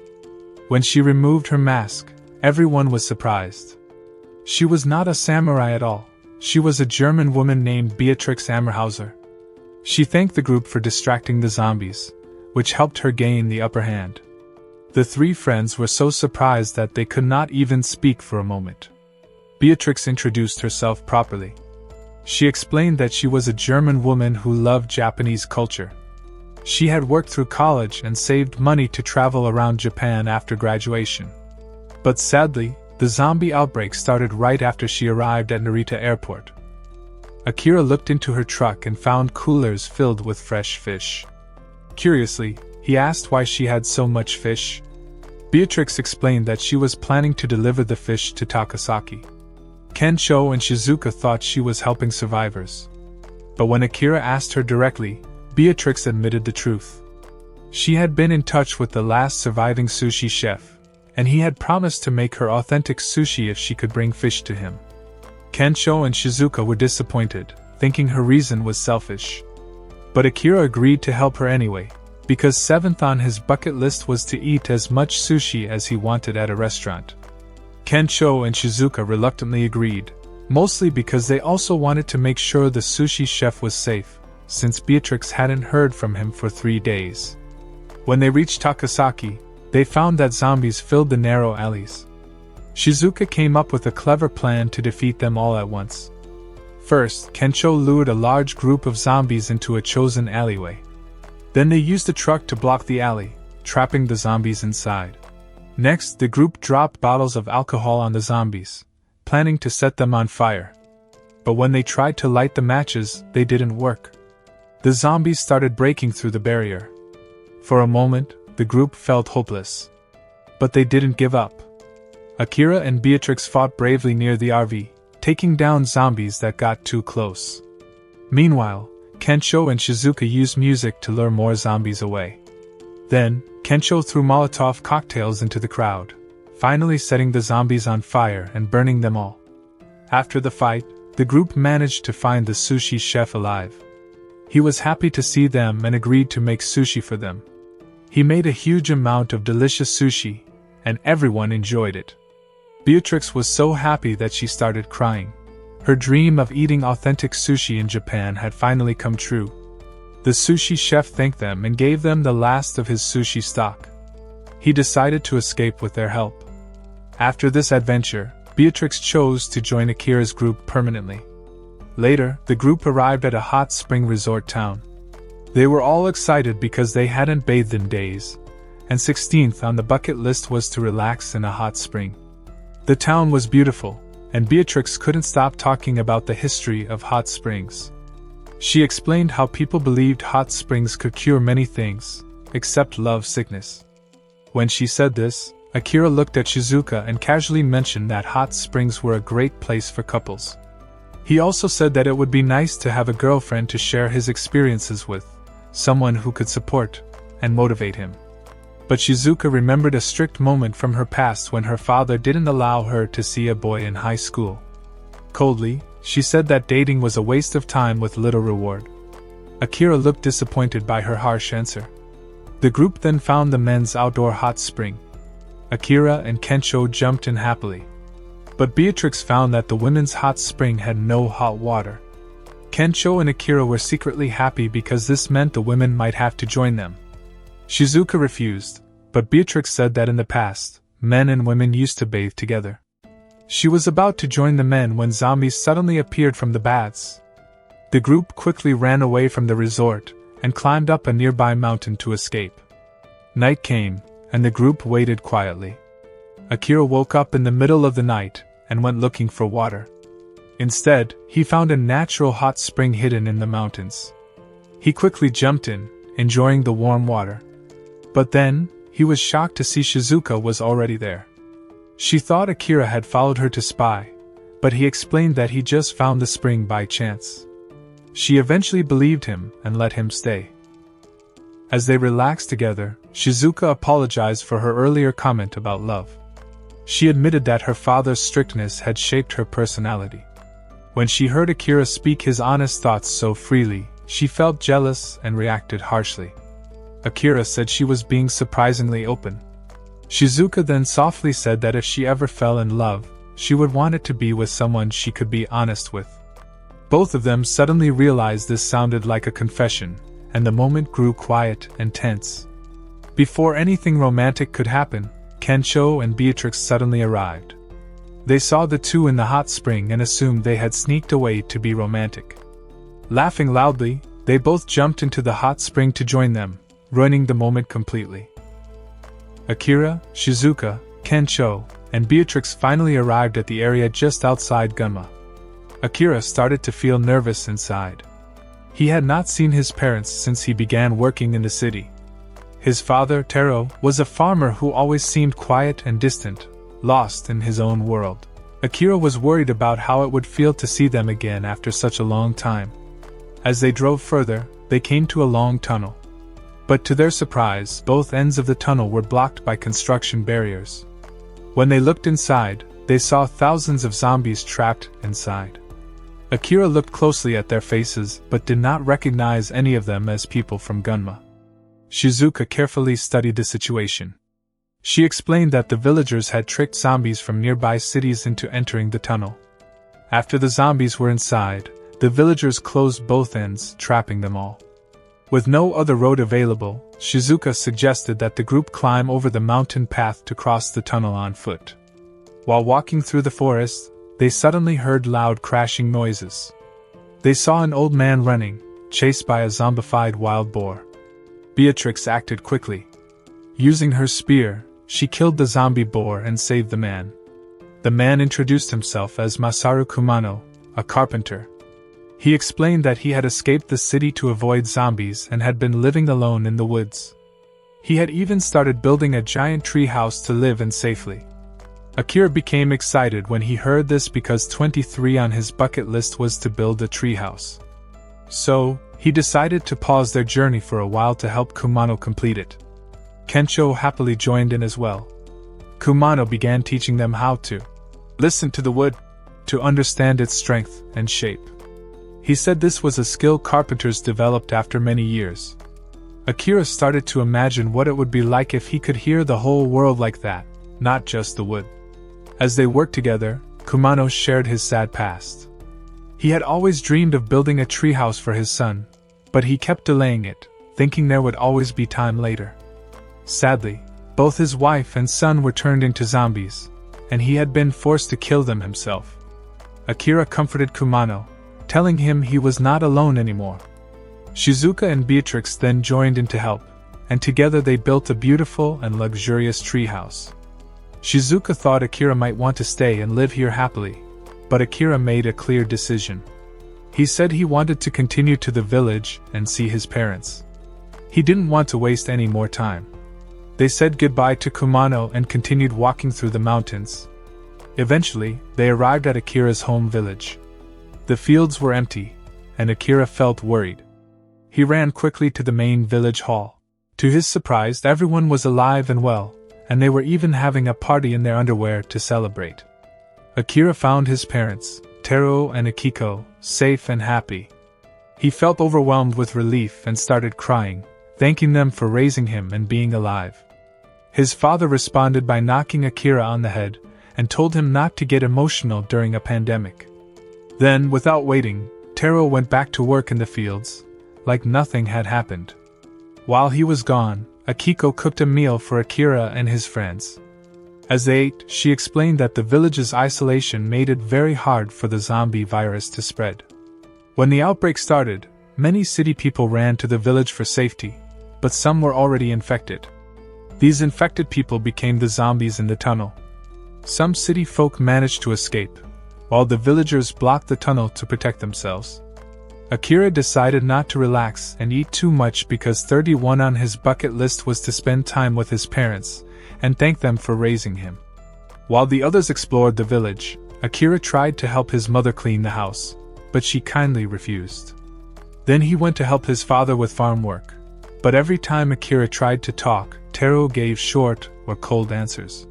When she removed her mask, everyone was surprised. She was not a samurai at all. She was a German woman named Beatrix Ammerhauser. She thanked the group for distracting the zombies, which helped her gain the upper hand. The three friends were so surprised that they could not even speak for a moment. Beatrix introduced herself properly. She explained that she was a German woman who loved Japanese culture. She had worked through college and saved money to travel around Japan after graduation. But sadly, the zombie outbreak started right after she arrived at Narita Airport. Akira looked into her truck and found coolers filled with fresh fish. Curiously, he asked why she had so much fish. Beatrix explained that she was planning to deliver the fish to Takasaki. Kencho and Shizuka thought she was helping survivors. But when Akira asked her directly, Beatrix admitted the truth. She had been in touch with the last surviving sushi chef, and he had promised to make her authentic sushi if she could bring fish to him. Kencho and Shizuka were disappointed, thinking her reason was selfish. But Akira agreed to help her anyway, because 7th on his bucket list was to eat as much sushi as he wanted at a restaurant. Kencho and Shizuka reluctantly agreed, mostly because they also wanted to make sure the sushi chef was safe, since Beatrix hadn't heard from him for 3 days. When they reached Takasaki, they found that zombies filled the narrow alleys. Shizuka came up with a clever plan to defeat them all at once. First, Kencho lured a large group of zombies into a chosen alleyway. Then they used a truck to block the alley, trapping the zombies inside. Next, the group dropped bottles of alcohol on the zombies, planning to set them on fire. But when they tried to light the matches, they didn't work. The zombies started breaking through the barrier. For a moment, the group felt hopeless. But they didn't give up. Akira and Beatrix fought bravely near the RV, taking down zombies that got too close. Meanwhile, Kencho and Shizuka used music to lure more zombies away. Then, Kencho threw Molotov cocktails into the crowd, finally setting the zombies on fire and burning them all. After the fight, the group managed to find the sushi chef alive. He was happy to see them and agreed to make sushi for them. He made a huge amount of delicious sushi, and everyone enjoyed it. Beatrix was so happy that she started crying. Her dream of eating authentic sushi in Japan had finally come true. The sushi chef thanked them and gave them the last of his sushi stock. He decided to escape with their help. After this adventure, Beatrix chose to join Akira's group permanently. Later, the group arrived at a hot spring resort town. They were all excited because they hadn't bathed in days, and 16th on the bucket list was to relax in a hot spring. The town was beautiful, and Beatrix couldn't stop talking about the history of hot springs. She explained how people believed hot springs could cure many things, except love sickness. When she said this, Akira looked at Shizuka and casually mentioned that hot springs were a great place for couples. He also said that it would be nice to have a girlfriend to share his experiences with, someone who could support and motivate him. But Shizuka remembered a strict moment from her past when her father didn't allow her to see a boy in high school. Coldly, she said that dating was a waste of time with little reward. Akira looked disappointed by her harsh answer. The group then found the men's outdoor hot spring. Akira and Kencho jumped in happily. But Beatrix found that the women's hot spring had no hot water. Kencho and Akira were secretly happy because this meant the women might have to join them. Shizuka refused, but Beatrix said that in the past, men and women used to bathe together. She was about to join the men when zombies suddenly appeared from the baths. The group quickly ran away from the resort and climbed up a nearby mountain to escape. Night came, and the group waited quietly. Akira woke up in the middle of the night and went looking for water. Instead, he found a natural hot spring hidden in the mountains. He quickly jumped in, enjoying the warm water. But then, he was shocked to see Shizuka was already there. She thought Akira had followed her to spy, but he explained that he just found the spring by chance. She eventually believed him and let him stay. As they relaxed together, Shizuka apologized for her earlier comment about love. She admitted that her father's strictness had shaped her personality. When she heard Akira speak his honest thoughts so freely, she felt jealous and reacted harshly. Akira said she was being surprisingly open. Shizuka then softly said that if she ever fell in love, she would want it to be with someone she could be honest with. Both of them suddenly realized this sounded like a confession, and the moment grew quiet and tense. Before anything romantic could happen, Kencho and Beatrix suddenly arrived. They saw the two in the hot spring and assumed they had sneaked away to be romantic. Laughing loudly, they both jumped into the hot spring to join them, ruining the moment completely. Akira, Shizuka, Kencho, and Beatrix finally arrived at the area just outside Gunma. Akira started to feel nervous inside. He had not seen his parents since he began working in the city. His father, Taro, was a farmer who always seemed quiet and distant, lost in his own world. Akira was worried about how it would feel to see them again after such a long time. As they drove further, they came to a long tunnel. But to their surprise, both ends of the tunnel were blocked by construction barriers. When they looked inside, they saw thousands of zombies trapped inside. Akira looked closely at their faces but did not recognize any of them as people from Gunma. Shizuka carefully studied the situation. She explained that the villagers had tricked zombies from nearby cities into entering the tunnel. After the zombies were inside, the villagers closed both ends, trapping them all. With no other road available, Shizuka suggested that the group climb over the mountain path to cross the tunnel on foot. While walking through the forest, they suddenly heard loud crashing noises. They saw an old man running, chased by a zombified wild boar. Beatrix acted quickly. Using her spear, she killed the zombie boar and saved the man. The man introduced himself as Masaru Kumano, a carpenter. He explained that he had escaped the city to avoid zombies and had been living alone in the woods. He had even started building a giant tree house to live in safely. Akira became excited when he heard this because 23 on his bucket list was to build a tree house. So, he decided to pause their journey for a while to help Kumano complete it. Kencho happily joined in as well. Kumano began teaching them how to listen to the wood, to understand its strength and shape. He said this was a skill carpenters developed after many years. Akira started to imagine what it would be like if he could hear the whole world like that, not just the wood. As they worked together, Kumano shared his sad past. He had always dreamed of building a treehouse for his son, but he kept delaying it, thinking there would always be time later. Sadly, both his wife and son were turned into zombies, and he had been forced to kill them himself. Akira comforted Kumano, telling him he was not alone anymore. Shizuka and Beatrix then joined in to help, and together they built a beautiful and luxurious treehouse. Shizuka thought Akira might want to stay and live here happily, but Akira made a clear decision. He said he wanted to continue to the village and see his parents. He didn't want to waste any more time. They said goodbye to Kumano and continued walking through the mountains. Eventually, they arrived at Akira's home village. The fields were empty, and Akira felt worried. He ran quickly to the main village hall. To his surprise, everyone was alive and well, and they were even having a party in their underwear to celebrate. Akira found his parents, Teruo and Akiko, safe and happy. He felt overwhelmed with relief and started crying, thanking them for raising him and being alive. His father responded by knocking Akira on the head and told him not to get emotional during a pandemic. Then, without waiting, Teruo went back to work in the fields, like nothing had happened. While he was gone, Akiko cooked a meal for Akira and his friends. As they ate, she explained that the village's isolation made it very hard for the zombie virus to spread. When the outbreak started, many city people ran to the village for safety, but some were already infected. These infected people became the zombies in the tunnel. Some city folk managed to escape, while the villagers blocked the tunnel to protect themselves. Akira decided not to relax and eat too much because 31 on his bucket list was to spend time with his parents and thank them for raising him. While the others explored the village, Akira tried to help his mother clean the house, but she kindly refused. Then he went to help his father with farm work, but every time Akira tried to talk, Teruo gave short or cold answers.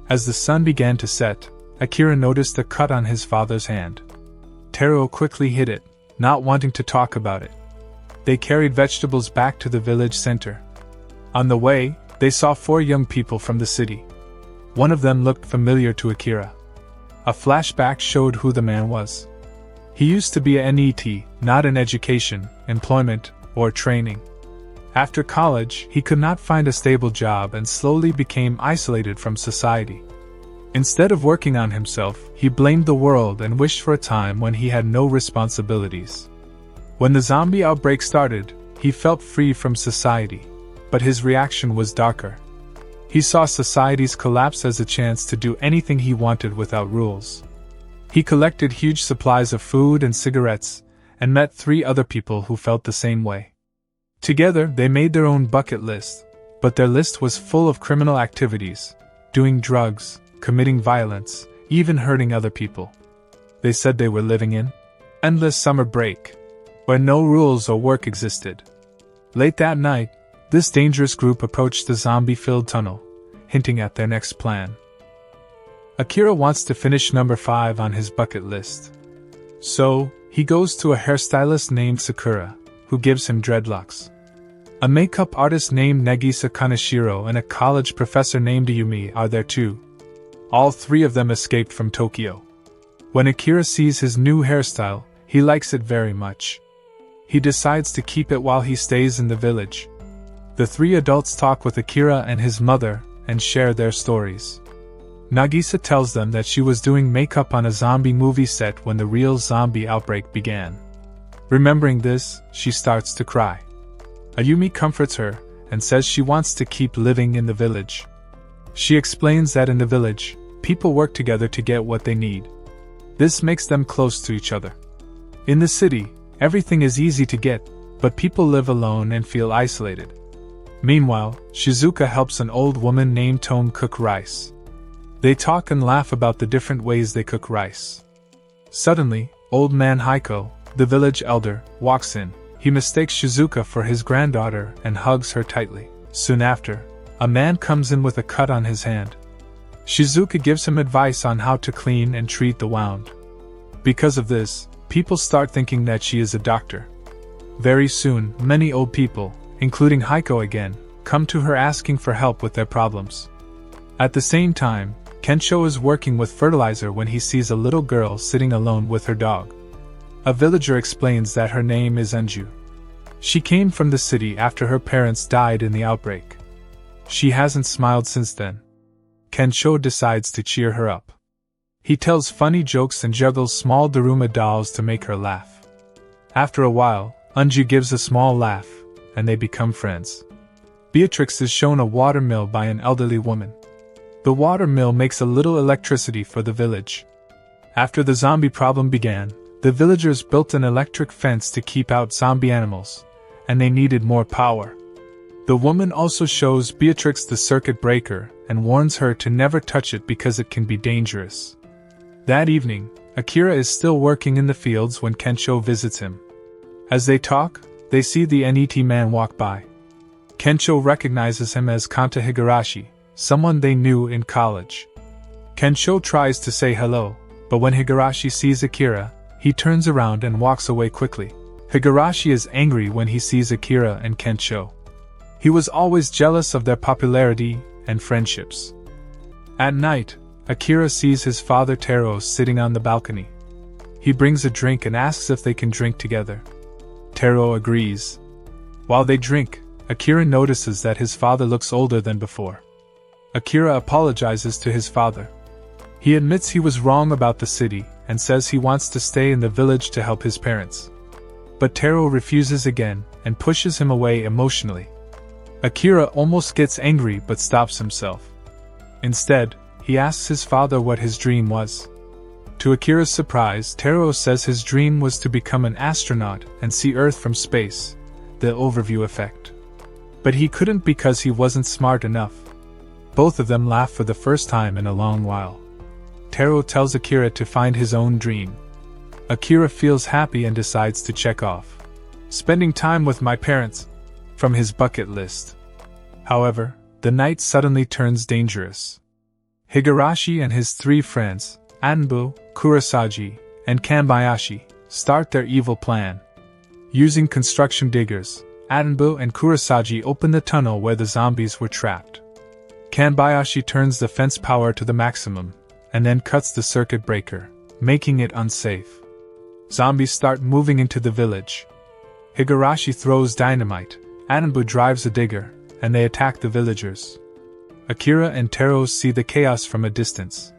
As the sun began to set, Akira noticed a cut on his father's hand. Teruo quickly hid it, not wanting to talk about it. They carried vegetables back to the village center. On the way, they saw 4 young people from the city. One of them looked familiar to Akira. A flashback showed who the man was. He used to be a NET, not in education, employment, or training. After college, he could not find a stable job and slowly became isolated from society. Instead of working on himself, he blamed the world and wished for a time when he had no responsibilities. When the zombie outbreak started, he felt free from society, but his reaction was darker. He saw society's collapse as a chance to do anything he wanted without rules. He collected huge supplies of food and cigarettes, and met 3 other people who felt the same way. Together, they made their own bucket list, but their list was full of criminal activities, doing drugs, committing violence, even hurting other people. They said they were living in endless summer break, where no rules or work existed. Late that night, this dangerous group approached the zombie-filled tunnel, hinting at their next plan. Akira wants to finish number 5 on his bucket list. So, he goes to a hairstylist named Sakura, who gives him dreadlocks. A makeup artist named Nagisa Kaneshiro and a college professor named Yumi are there too. All 3 of them escaped from Tokyo. When Akira sees his new hairstyle, he likes it very much. He decides to keep it while he stays in the village. The 3 adults talk with Akira and his mother, and share their stories. Nagisa tells them that she was doing makeup on a zombie movie set when the real zombie outbreak began. Remembering this, she starts to cry. Ayumi comforts her, and says she wants to keep living in the village. She explains that in the village, people work together to get what they need. This makes them close to each other. In the city, everything is easy to get, but people live alone and feel isolated. Meanwhile, Shizuka helps an old woman named Tome cook rice. They talk and laugh about the different ways they cook rice. Suddenly, old man Heiko, the village elder, walks in. He mistakes Shizuka for his granddaughter and hugs her tightly. Soon after, a man comes in with a cut on his hand. Shizuka gives him advice on how to clean and treat the wound. Because of this, people start thinking that she is a doctor. Very soon, many old people, including Heiko again, come to her asking for help with their problems. At the same time, Kencho is working with fertilizer when he sees a little girl sitting alone with her dog. A villager explains that her name is Anju. She came from the city after her parents died in the outbreak. She hasn't smiled since then. Kencho decides to cheer her up. He tells funny jokes and juggles small Daruma dolls to make her laugh. After a while, Anju gives a small laugh, and they become friends. Beatrix is shown a water mill by an elderly woman. The water mill makes a little electricity for the village. After the zombie problem began, the villagers built an electric fence to keep out zombie animals, and they needed more power. The woman also shows Beatrix the circuit breaker and warns her to never touch it because it can be dangerous. That evening, Akira is still working in the fields when Kencho visits him. As they talk, they see the NET man walk by. Kencho recognizes him as Kanta Higurashi, someone they knew in college. Kencho tries to say hello, but when Higurashi sees Akira, he turns around and walks away quickly. Higurashi is angry when he sees Akira and Kencho. He was always jealous of their popularity and friendships. At night, Akira sees his father Taro sitting on the balcony. He brings a drink and asks if they can drink together. Taro agrees. While they drink, Akira notices that his father looks older than before. Akira apologizes to his father. He admits he was wrong about the city and says he wants to stay in the village to help his parents. But Taro refuses again and pushes him away emotionally. Akira almost gets angry but stops himself. Instead, he asks his father what his dream was. To Akira's surprise, Taro says his dream was to become an astronaut and see Earth from space, the overview effect. But he couldn't because he wasn't smart enough. Both of them laugh for the first time in a long while. Taro tells Akira to find his own dream. Akira feels happy and decides to check off spending time with my parents from his bucket list. However, the night suddenly turns dangerous. Higurashi and his three friends, Anbu, Kurosagi, and Kanbayashi, start their evil plan. Using construction diggers, Anbu and Kurosagi open the tunnel where the zombies were trapped. Kanbayashi turns the fence power to the maximum, and then cuts the circuit breaker, making it unsafe. Zombies start moving into the village. Higurashi throws dynamite, Anbu drives a digger, and they attack the villagers. Akira and Taro see the chaos from a distance.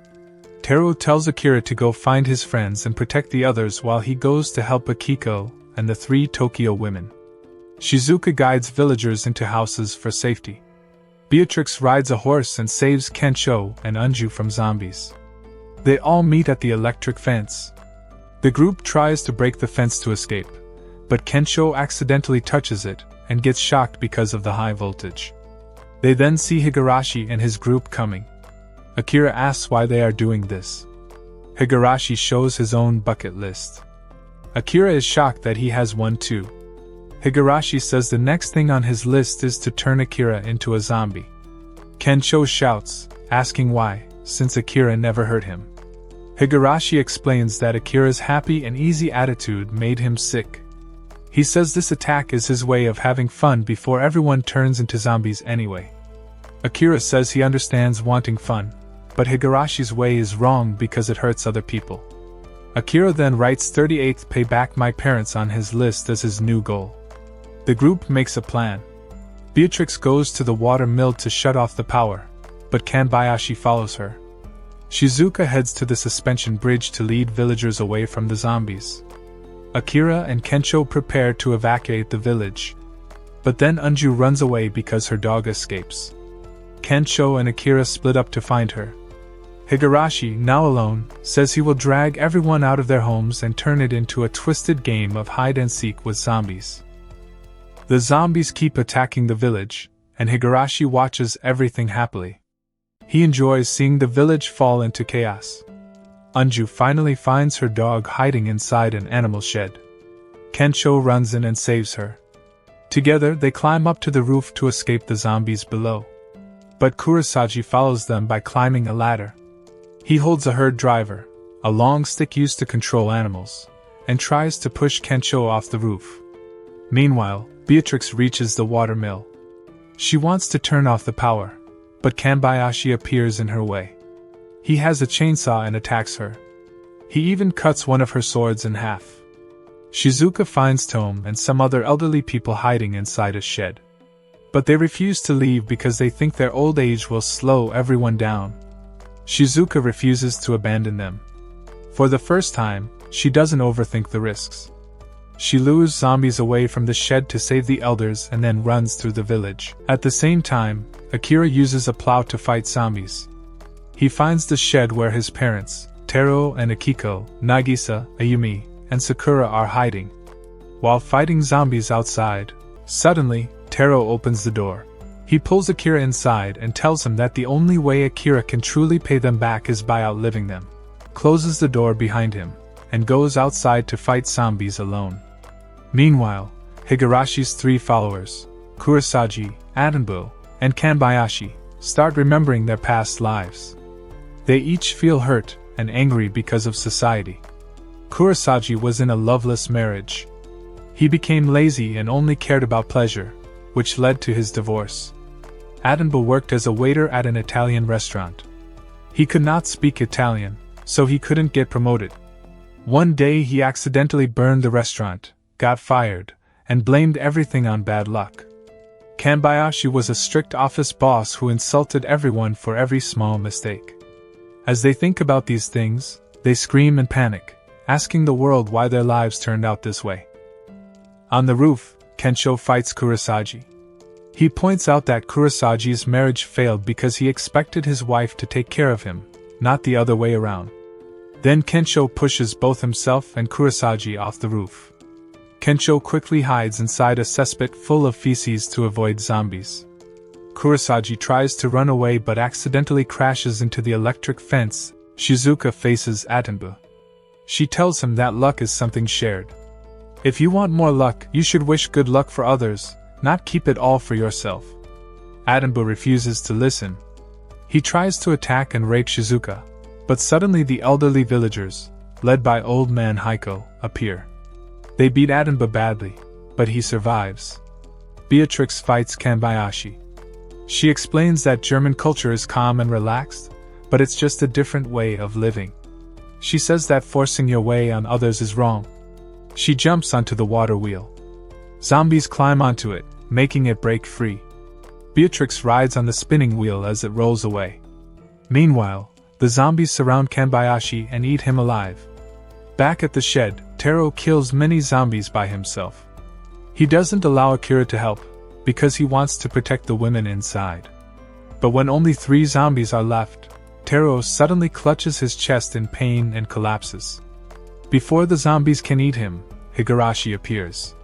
Taro tells Akira to go find his friends and protect the others while he goes to help Akiko and the three Tokyo women. Shizuka guides villagers into houses for safety. Beatrix rides a horse and saves Kencho and Anju from zombies. They all meet at the electric fence. The group tries to break the fence to escape, but Kencho accidentally touches it and gets shocked because of the high voltage. They then see Higurashi and his group coming. Akira asks why they are doing this. Higurashi shows his own bucket list. Akira is shocked that he has one too. Higurashi says the next thing on his list is to turn Akira into a zombie. Kencho shouts, asking why, since Akira never hurt him. Higurashi explains that Akira's happy and easy attitude made him sick. He says this attack is his way of having fun before everyone turns into zombies anyway. Akira says he understands wanting fun, but Higurashi's way is wrong because it hurts other people. Akira then writes 38th pay back my parents on his list as his new goal. The group makes a plan. Beatrix goes to the water mill to shut off the power, but Kanbayashi follows her. Shizuka heads to the suspension bridge to lead villagers away from the zombies. Akira and Kencho prepare to evacuate the village. But then Anju runs away because her dog escapes. Kencho and Akira split up to find her. Higurashi, now alone, says he will drag everyone out of their homes and turn it into a twisted game of hide-and-seek with zombies. The zombies keep attacking the village, and Higurashi watches everything happily. He enjoys seeing the village fall into chaos. Anju finally finds her dog hiding inside an animal shed. Kencho runs in and saves her. Together they climb up to the roof to escape the zombies below. But Kurosagi follows them by climbing a ladder. He holds a herd driver, a long stick used to control animals, and tries to push Kencho off the roof. Meanwhile, Beatrix reaches the water mill. She wants to turn off the power, but Kanbayashi appears in her way. He has a chainsaw and attacks her. He even cuts one of her swords in half. Shizuka finds Tome and some other elderly people hiding inside a shed. But they refuse to leave because they think their old age will slow everyone down. Shizuka refuses to abandon them. For the first time, she doesn't overthink the risks. She lures zombies away from the shed to save the elders and then runs through the village. At the same time, Akira uses a plow to fight zombies. He finds the shed where his parents, Taro and Akiko, Nagisa, Ayumi, and Sakura are hiding. While fighting zombies outside, suddenly, Taro opens the door. He pulls Akira inside and tells him that the only way Akira can truly pay them back is by outliving them, closes the door behind him, and goes outside to fight zombies alone. Meanwhile, Higurashi's three followers, Kurosagi, Atenbu, and Kanbayashi, start remembering their past lives. They each feel hurt and angry because of society. Kurosagi was in a loveless marriage. He became lazy and only cared about pleasure, which led to his divorce. Atenbu worked as a waiter at an Italian restaurant. He could not speak Italian, so he couldn't get promoted. One day he accidentally burned the restaurant, got fired, and blamed everything on bad luck. Kanbayashi was a strict office boss who insulted everyone for every small mistake. As they think about these things, they scream and panic, asking the world why their lives turned out this way. On the roof, Kencho fights Kurosagi. He points out that Kurosagi's marriage failed because he expected his wife to take care of him, not the other way around. Then Kencho pushes both himself and Kurosagi off the roof. Kencho quickly hides inside a cesspit full of feces to avoid zombies. Kurosagi tries to run away but accidentally crashes into the electric fence. Shizuka faces Atenbu. She tells him that luck is something shared. If you want more luck, you should wish good luck for others, not keep it all for yourself. Atenbu refuses to listen. He tries to attack and rape Shizuka, but suddenly the elderly villagers, led by old man Heiko, appear. They beat Atenbu badly, but he survives. Beatrix fights Kanbayashi. She explains that German culture is calm and relaxed, but it's just a different way of living. She says that forcing your way on others is wrong. She jumps onto the water wheel. Zombies climb onto it, making it break free. Beatrix rides on the spinning wheel as it rolls away. Meanwhile, the zombies surround Kanbayashi and eat him alive. Back at the shed, Taro kills many zombies by himself. He doesn't allow Akira to help, because he wants to protect the women inside. But when only 3 zombies are left, Taro suddenly clutches his chest in pain and collapses. Before the zombies can eat him, Higurashi appears.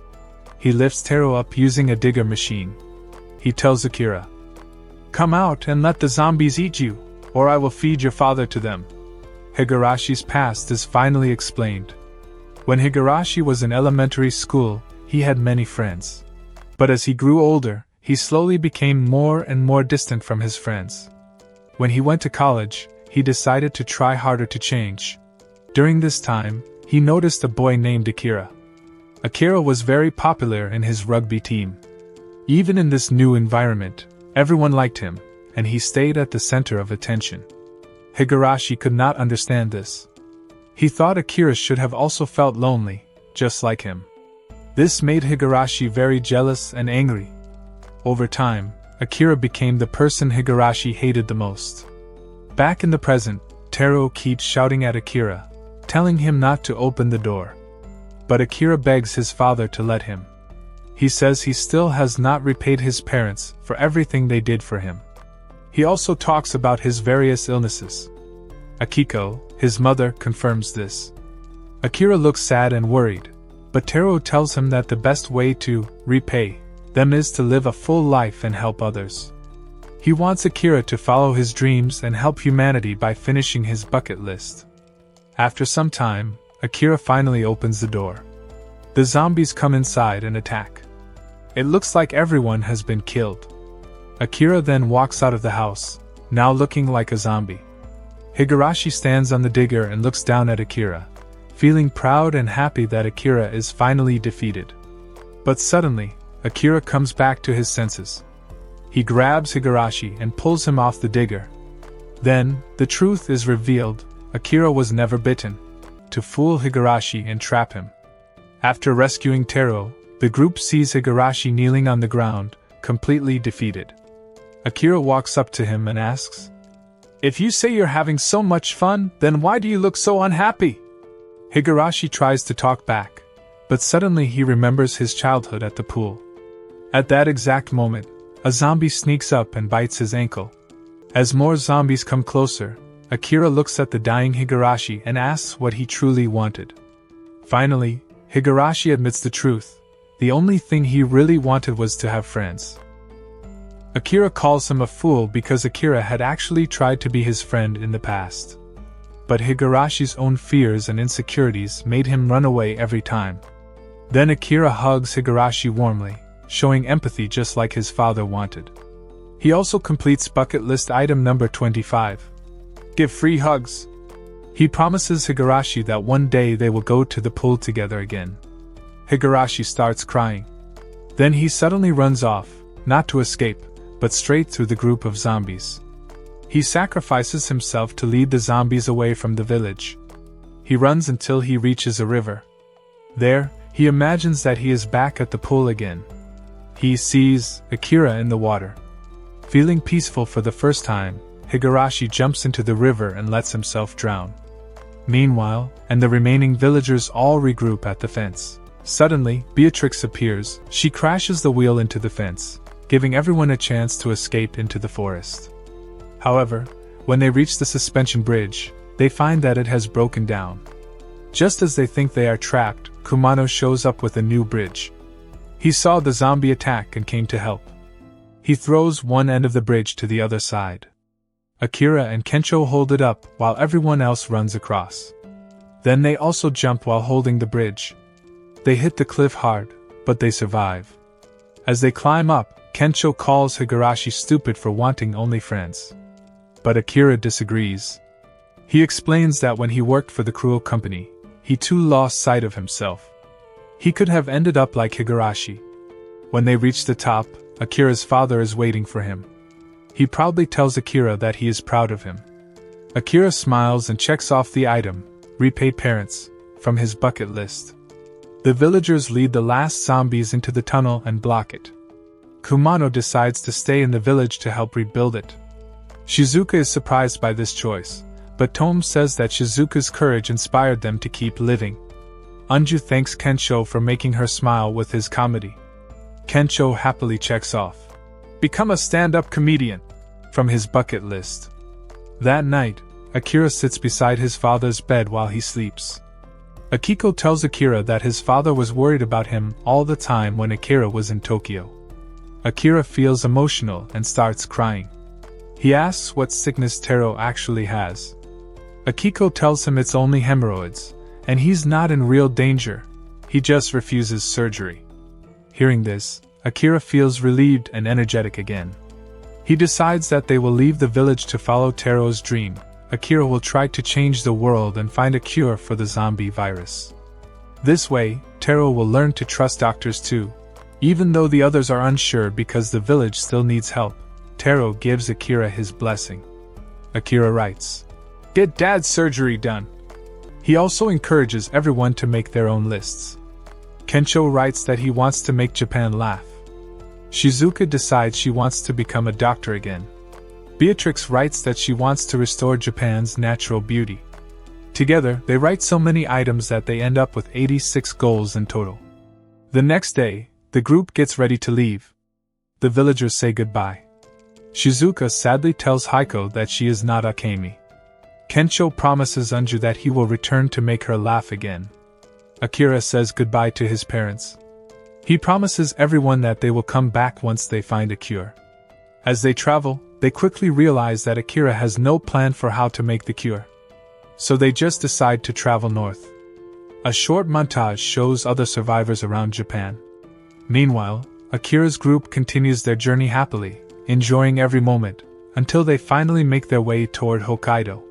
He lifts Taro up using a digger machine. He tells Akira, "Come out and let the zombies eat you, or I will feed your father to them." Higurashi's past is finally explained. When Higurashi was in elementary school, he had many friends. But as he grew older, he slowly became more and more distant from his friends. When he went to college, he decided to try harder to change. During this time, he noticed a boy named Akira. Akira was very popular in his rugby team. Even in this new environment, everyone liked him, and he stayed at the center of attention. Higurashi could not understand this. He thought Akira should have also felt lonely, just like him. This made Higurashi very jealous and angry. Over time, Akira became the person Higurashi hated the most. Back in the present, Taro keeps shouting at Akira, telling him not to open the door. But Akira begs his father to let him. He says he still has not repaid his parents for everything they did for him. He also talks about his various illnesses. Akiko, his mother, confirms this. Akira looks sad and worried, but Tero tells him that the best way to repay them is to live a full life and help others. He wants Akira to follow his dreams and help humanity by finishing his bucket list. After some time, Akira finally opens the door. The zombies come inside and attack. It looks like everyone has been killed. Akira then walks out of the house, now looking like a zombie. Higurashi stands on the digger and looks down at Akira, feeling proud and happy that Akira is finally defeated. But suddenly, Akira comes back to his senses. He grabs Higurashi and pulls him off the digger. Then, the truth is revealed: Akira was never bitten, to fool Higurashi and trap him. After rescuing Tero, the group sees Higurashi kneeling on the ground, completely defeated. Akira walks up to him and asks, "If you say you're having so much fun, then why do you look so unhappy?" Higurashi tries to talk back, but suddenly he remembers his childhood at the pool. At that exact moment, a zombie sneaks up and bites his ankle. As more zombies come closer, Akira looks at the dying Higurashi and asks what he truly wanted. Finally, Higurashi admits the truth: the only thing he really wanted was to have friends. Akira calls him a fool because Akira had actually tried to be his friend in the past. But Higurashi's own fears and insecurities made him run away every time. Then Akira hugs Higurashi warmly, showing empathy just like his father wanted. He also completes bucket list item number 25. Give free hugs. He promises Higurashi that one day they will go to the pool together again. Higurashi starts crying. Then he suddenly runs off, not to escape, but straight through the group of zombies. He sacrifices himself to lead the zombies away from the village. He runs until he reaches a river. There, he imagines that he is back at the pool again. He sees Akira in the water. Feeling peaceful for the first time, Higurashi jumps into the river and lets himself drown. Meanwhile, and the remaining villagers all regroup at the fence. Suddenly, Beatrix appears. She crashes the wheel into the fence, giving everyone a chance to escape into the forest. However, when they reach the suspension bridge, they find that it has broken down. Just as they think they are trapped, Kumano shows up with a new bridge. He saw the zombie attack and came to help. He throws one end of the bridge to the other side. Akira and Kencho hold it up while everyone else runs across. Then they also jump while holding the bridge. They hit the cliff hard, but they survive. As they climb up, Kencho calls Higurashi stupid for wanting only friends. But Akira disagrees. He explains that when he worked for the cruel company, he too lost sight of himself. He could have ended up like Higurashi. When they reach the top, Akira's father is waiting for him. He proudly tells Akira that he is proud of him. Akira smiles and checks off the item, repay parents, from his bucket list. The villagers lead the last zombies into the tunnel and block it. Kumano decides to stay in the village to help rebuild it. Shizuka is surprised by this choice, but Tome says that Shizuka's courage inspired them to keep living. Anju thanks Kencho for making her smile with his comedy. Kencho happily checks off "Become a stand-up comedian" from his bucket list. That night, Akira sits beside his father's bed while he sleeps. Akiko tells Akira that his father was worried about him all the time when Akira was in Tokyo. Akira feels emotional and starts crying. He asks what sickness Tero actually has. Akiko tells him it's only hemorrhoids, and he's not in real danger. He just refuses surgery. Hearing this, Akira feels relieved and energetic again. He decides that they will leave the village to follow Tero's dream. Akira will try to change the world and find a cure for the zombie virus. This way, Tero will learn to trust doctors too. Even though the others are unsure because the village still needs help, Tero gives Akira his blessing. Akira writes, "Get Dad's surgery done." He also encourages everyone to make their own lists. Kencho writes that he wants to make Japan laugh. Shizuka decides she wants to become a doctor again. Beatrix writes that she wants to restore Japan's natural beauty. Together, they write so many items that they end up with 86 goals in total. The next day, the group gets ready to leave. The villagers say goodbye. Shizuka sadly tells Heiko that she is not Akemi. Kencho promises Anju that he will return to make her laugh again. Akira says goodbye to his parents. He promises everyone that they will come back once they find a cure. As they travel, they quickly realize that Akira has no plan for how to make the cure. So they just decide to travel north. A short montage shows other survivors around Japan. Meanwhile, Akira's group continues their journey happily, enjoying every moment, until they finally make their way toward Hokkaido.